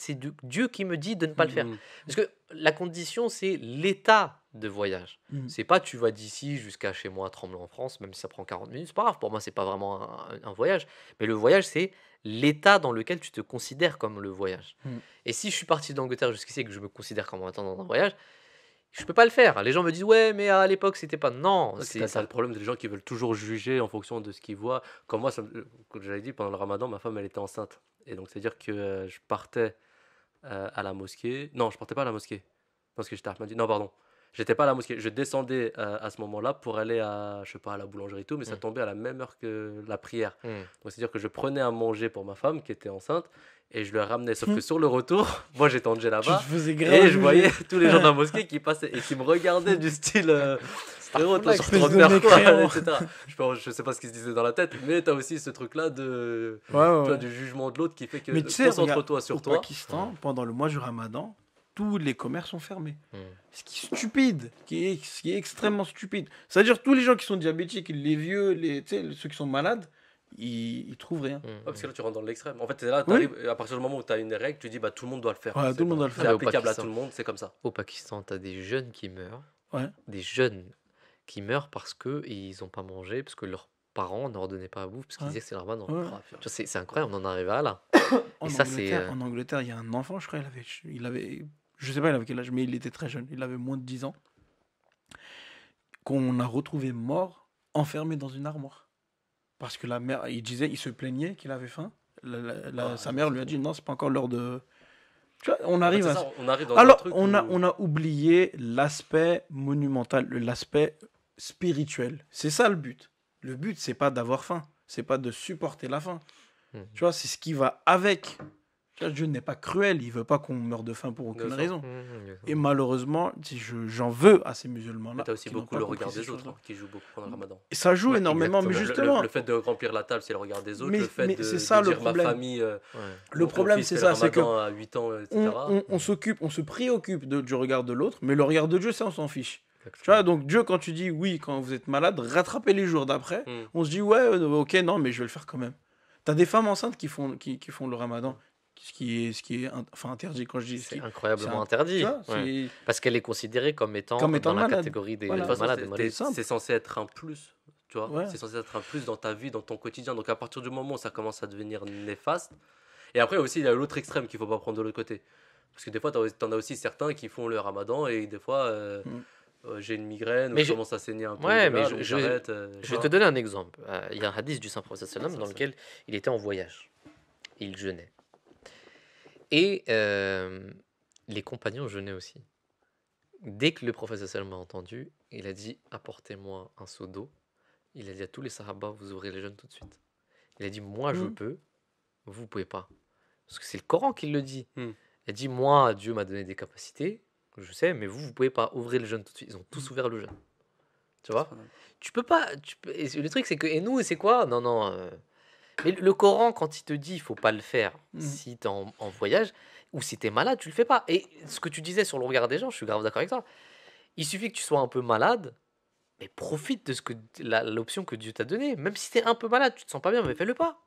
Dieu qui me dit de ne pas le faire.
Hmm.
Parce que la condition, c'est l'état de voyage.
Mm.
C'est pas tu vas d'ici jusqu'à chez moi, Tremblay en France, même si ça prend 40 minutes, c'est pas grave. Pour moi, c'est pas vraiment un voyage. Mais le voyage, c'est l'état dans lequel tu te considères comme le voyage.
Mm.
Et si je suis parti d'Angleterre jusqu'ici et que je me considère comme étant dans un voyage, je peux pas le faire. Les gens me disent, ouais, mais à l'époque, c'était pas. Non,
Parce que
c'est
t'as
ça.
le problème des gens qui veulent toujours juger en fonction de ce qu'ils voient. Comme moi, comme j'avais dit, pendant le ramadan, ma femme, elle était enceinte. Et donc, c'est-à-dire que je partais à la mosquée. Non, je partais pas à la mosquée. Parce que j'étais à Ahmadi. Non, pardon. J'étais pas à la mosquée. Je descendais à ce moment-là pour aller à, je sais pas, à la boulangerie et tout, mais ça
Mm.
tombait à la même heure que la prière.
Hmm.
Donc, c'est-à-dire que je prenais à manger pour ma femme qui était enceinte et je le ramenais. Sauf que
Hmm.
sur le retour, moi, j'étais en
Tu te
là-bas.
faisais grave
Et je
juger.
voyais tous les gens de la mosquée qui passaient et qui me regardaient du style frérot, toi, sur
espèce
ton
de
père, quoi,
mécréant.
etc. Je sais pas ce qui se disait dans la tête, mais t'as aussi ce truc-là de,
Ouais, ouais,
tu vois,
ouais.
du jugement de l'autre qui fait que
Mais tu sais, regarde,
concentre-toi sur
au
toi.
Pakistan, pendant le mois du Ramadan, tous les commerces sont fermés.
Hmm.
Ce qui est stupide, ce qui est extrêmement stupide. C'est-à-dire tous les gens qui sont diabétiques, les vieux, tu sais, ceux qui sont malades, ils trouvent rien.
Hmm.
Ouais, parce que là, tu rentres dans l'extrême. En fait, c'est là,
Oui.
à partir du moment où tu as une règle, tu dis, bah, tout le monde doit le faire.
Ouais,
C'est
tout le monde
pas-
doit le
C'est
faire.
Mais au
applicable à
Pakistan.
tout le monde, c'est comme ça.
Au Pakistan, tu as des jeunes qui meurent.
Ouais.
Des jeunes qui meurent parce qu'ils n'ont pas mangé, parce que leurs parents ne leur donnaient pas à bouffe, parce qu'ils
Ouais.
disaient que c'est le ramadan.
Ouais.
Ah, putain.
Tu vois, c'est incroyable, on en arrive à là.
En
Et ça, c'est,
Angleterre, il y a un enfant, je crois, il avait, je sais pas il avait quel âge, mais il était très jeune, il avait moins de 10 ans, qu'on a retrouvé mort, enfermé dans une armoire. Parce que la mère, il se plaignait qu'il avait faim.
Ah,
Sa mère lui a dit non, c'est pas encore l'heure de. Tu vois, on
En fait,
arrive
c'est
à.
ça, on arrive dans un
Alors,
truc
on
où-
a oublié l'aspect monumental, l'aspect spirituel. C'est ça le but. Le but, c'est pas d'avoir faim. C'est pas de supporter la faim.
Mhm.
Tu vois, c'est ce qui va avec. Tu vois, Dieu n'est pas cruel. Il veut pas qu'on meure de faim pour aucune
Bien sûr.
raison.
Mmh,
Et malheureusement, j'en veux à ces musulmans-là.
Mais t'as aussi
qui n'ont
beaucoup
pas
le
compris
regard
ces
des autres
choses-là.
hein, qui jouent beaucoup pendant le ramadan.
Et ça joue
Ouais,
énormément, mais
exactement.
justement,
Le fait de remplir la table, c'est le regard des autres.
Mais-
le fait
mais
de,
c'est ça,
de
le
dire
problème.
ma famille,
Ouais.
le
mon
problème,
fils
c'est
fait
ça,
le
c'est que
ramadan à 8 ans, etc.
on se préoccupe du regard de l'autre, mais le regard de Dieu, ça, on s'en fiche. Tu vois, donc Dieu, quand tu dis oui, quand vous êtes malade, rattrapez les jours d'après,
Mm.
on se dit ouais, ok, non, mais je vais le faire quand même. T'as des femmes enceintes qui font le ramadan, ce qui est enfin, interdit quand je dis.
C'est
c'est
incroyablement
un-
interdit.
Tu vois,
Ouais. Parce qu'elle est considérée comme étant,
Comme étant
dans la
malade.
catégorie des
Voilà.
De toute façon,
malades.
c'est-
simple.
c'est censé être un plus, tu vois.
Ouais.
C'est censé être un plus dans ta vie, dans ton quotidien. Donc à partir du moment où ça commence à devenir néfaste. Et après aussi, il y a l'autre extrême qu'il faut pas prendre de l'autre côté. Parce que des fois, t'en as aussi certains qui font le ramadan et des fois, j'ai une migraine ou
Mais
je
je-
commence à saigner un peu.
Ouais,
voilà,
mais
donc
je-
j'arrête,
Je
tu
vais
vois.
te donner un exemple. Il y a un hadith du Saint-Prophète sallam
Ça,
dans
ça.
lequel il était en voyage. Il jeûnait. Et les compagnons jeûnaient aussi. Dès que le prophète sallam a entendu, il a dit apportez-moi un seau d'eau. Il a dit à tous les sahaba vous ouvrez les jeûnes tout de suite. Il a dit moi je
Mhm.
peux, vous pouvez pas. Parce que c'est le Coran qui le dit.
Mhm.
Il a dit moi Dieu m'a donné des capacités, je sais, mais vous pouvez pas ouvrir le jeûne tout de suite. Ils ont tous ouvert le jeûne. Tu vois? Tu peux pas. Et le truc, c'est que. Et nous, c'est quoi? Non, non. Mais le Coran, quand il te dit il faut pas le faire
Mhm.
si tu es en voyage ou si tu es malade, tu le fais pas. Et ce que tu disais sur le regard des gens, je suis grave d'accord avec toi. Il suffit que tu sois un peu malade, mais profite de l'option que Dieu t'a donnée. Même si tu es un peu malade, tu te sens pas bien, mais fais-le pas.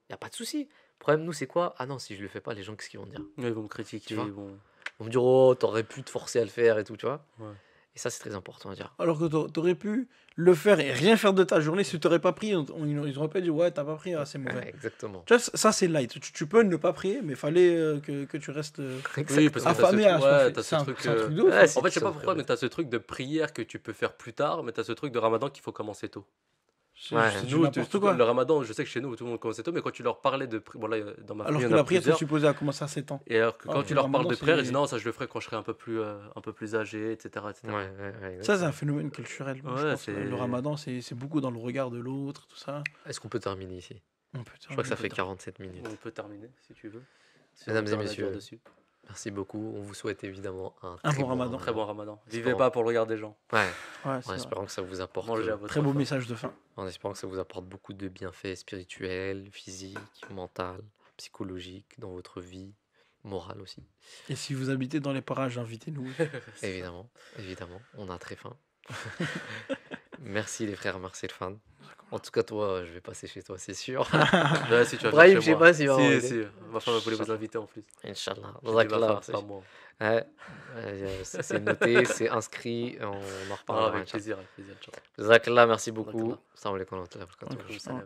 Il n'y a pas de souci. Le problème, nous, c'est quoi? Ah non, si je le fais pas, les gens, qu'est-ce qu'ils vont dire?
Ils vont me critiquer.
Tu vois.
Ils vont...
Ils vont me dire oh, t'aurais pu te forcer à le faire et tout, tu vois.
Ouais.
Et ça, c'est très important à dire.
Alors que t'aurais pu le faire et rien faire de ta journée si t'aurais pas pris. Ils auraient pas dit ouais, t'as pas pris, ah, c'est mauvais.
Ouais, exactement.
Tu vois, ça c'est light. Tu peux ne pas prier, mais fallait que tu restes
Oui, parce que
affamé
t'as
à
ce, ouais,
ouais,
t'as
c'est
ce
un,
truc.
c'est un truc de ouf.
ouais,
hein.
c'est-
En fait, je sais
ça
pas
me
pourquoi,
ferait
mais t'as ce truc de prière que tu peux faire plus tard, mais t'as ce truc de ramadan qu'il faut commencer tôt.
C'est du
Nous,
n'importe quoi.
le ramadan, je sais que chez nous, tout le monde commence tôt, mais quand tu leur parlais de. Bon, là, dans ma
Alors
famille,
que
il y en a
la prière, c'est
plusieurs.
supposé à commencer à 7 ans.
Et alors que
Alors
quand
que
tu
le
leur parles de
ramadan,
prière, ils
c'est-
disent non, ça je le ferai quand je serai un peu plus âgé, etc. etc.
Ouais, ouais,
Ça, c'est un phénomène culturel. Je
Ouais,
pense que
c'est-
le ramadan, c'est beaucoup dans le regard de l'autre, tout ça.
Est-ce qu'on peut terminer ici?
On peut
Je crois que ça fait
terminer.
47 minutes.
On peut terminer si tu veux. Si
Mesdames
on
et
veut faire la
messieurs.
dure dessus.
Merci beaucoup. On vous souhaite évidemment un
Un
très
bon Ramadan.
Très bon ramadan. Vivez
Espérons.
pas pour le regard des gens.
Ouais,
Ouais,
en
c'est vrai.
espérant que ça vous apporte,
Mangez à votre
Très beau
faim.
message de fin.
en espérant que ça vous apporte beaucoup de bienfaits spirituels, physiques, mentaux, psychologiques dans votre vie, morale aussi.
Et si vous habitez dans les parages, invitez-nous.
Évidemment, évidemment, on a très faim. Merci les frères, merci le fan. En tout cas, toi, je vais passer chez toi, c'est sûr.
Ouais, si tu vas
Brahim,
venir
je
chez
sais
moi.
pas s'il va
Si,
m'inviter.
si. Ma femme voulait vous inviter en plus.
Inch'Allah.
J'ai dit ma
Jazakallah,
femme, pas moi.
Ouais, c'est noté, c'est inscrit, on en
Ah,
reparlera.
avec
Inch'Allah.
plaisir, avec plaisir. Inch'Allah.
Jazakallah, merci beaucoup.
Jazakallah.
Salam alaikum wa rahmatullahi wa barakatuh.
Salam.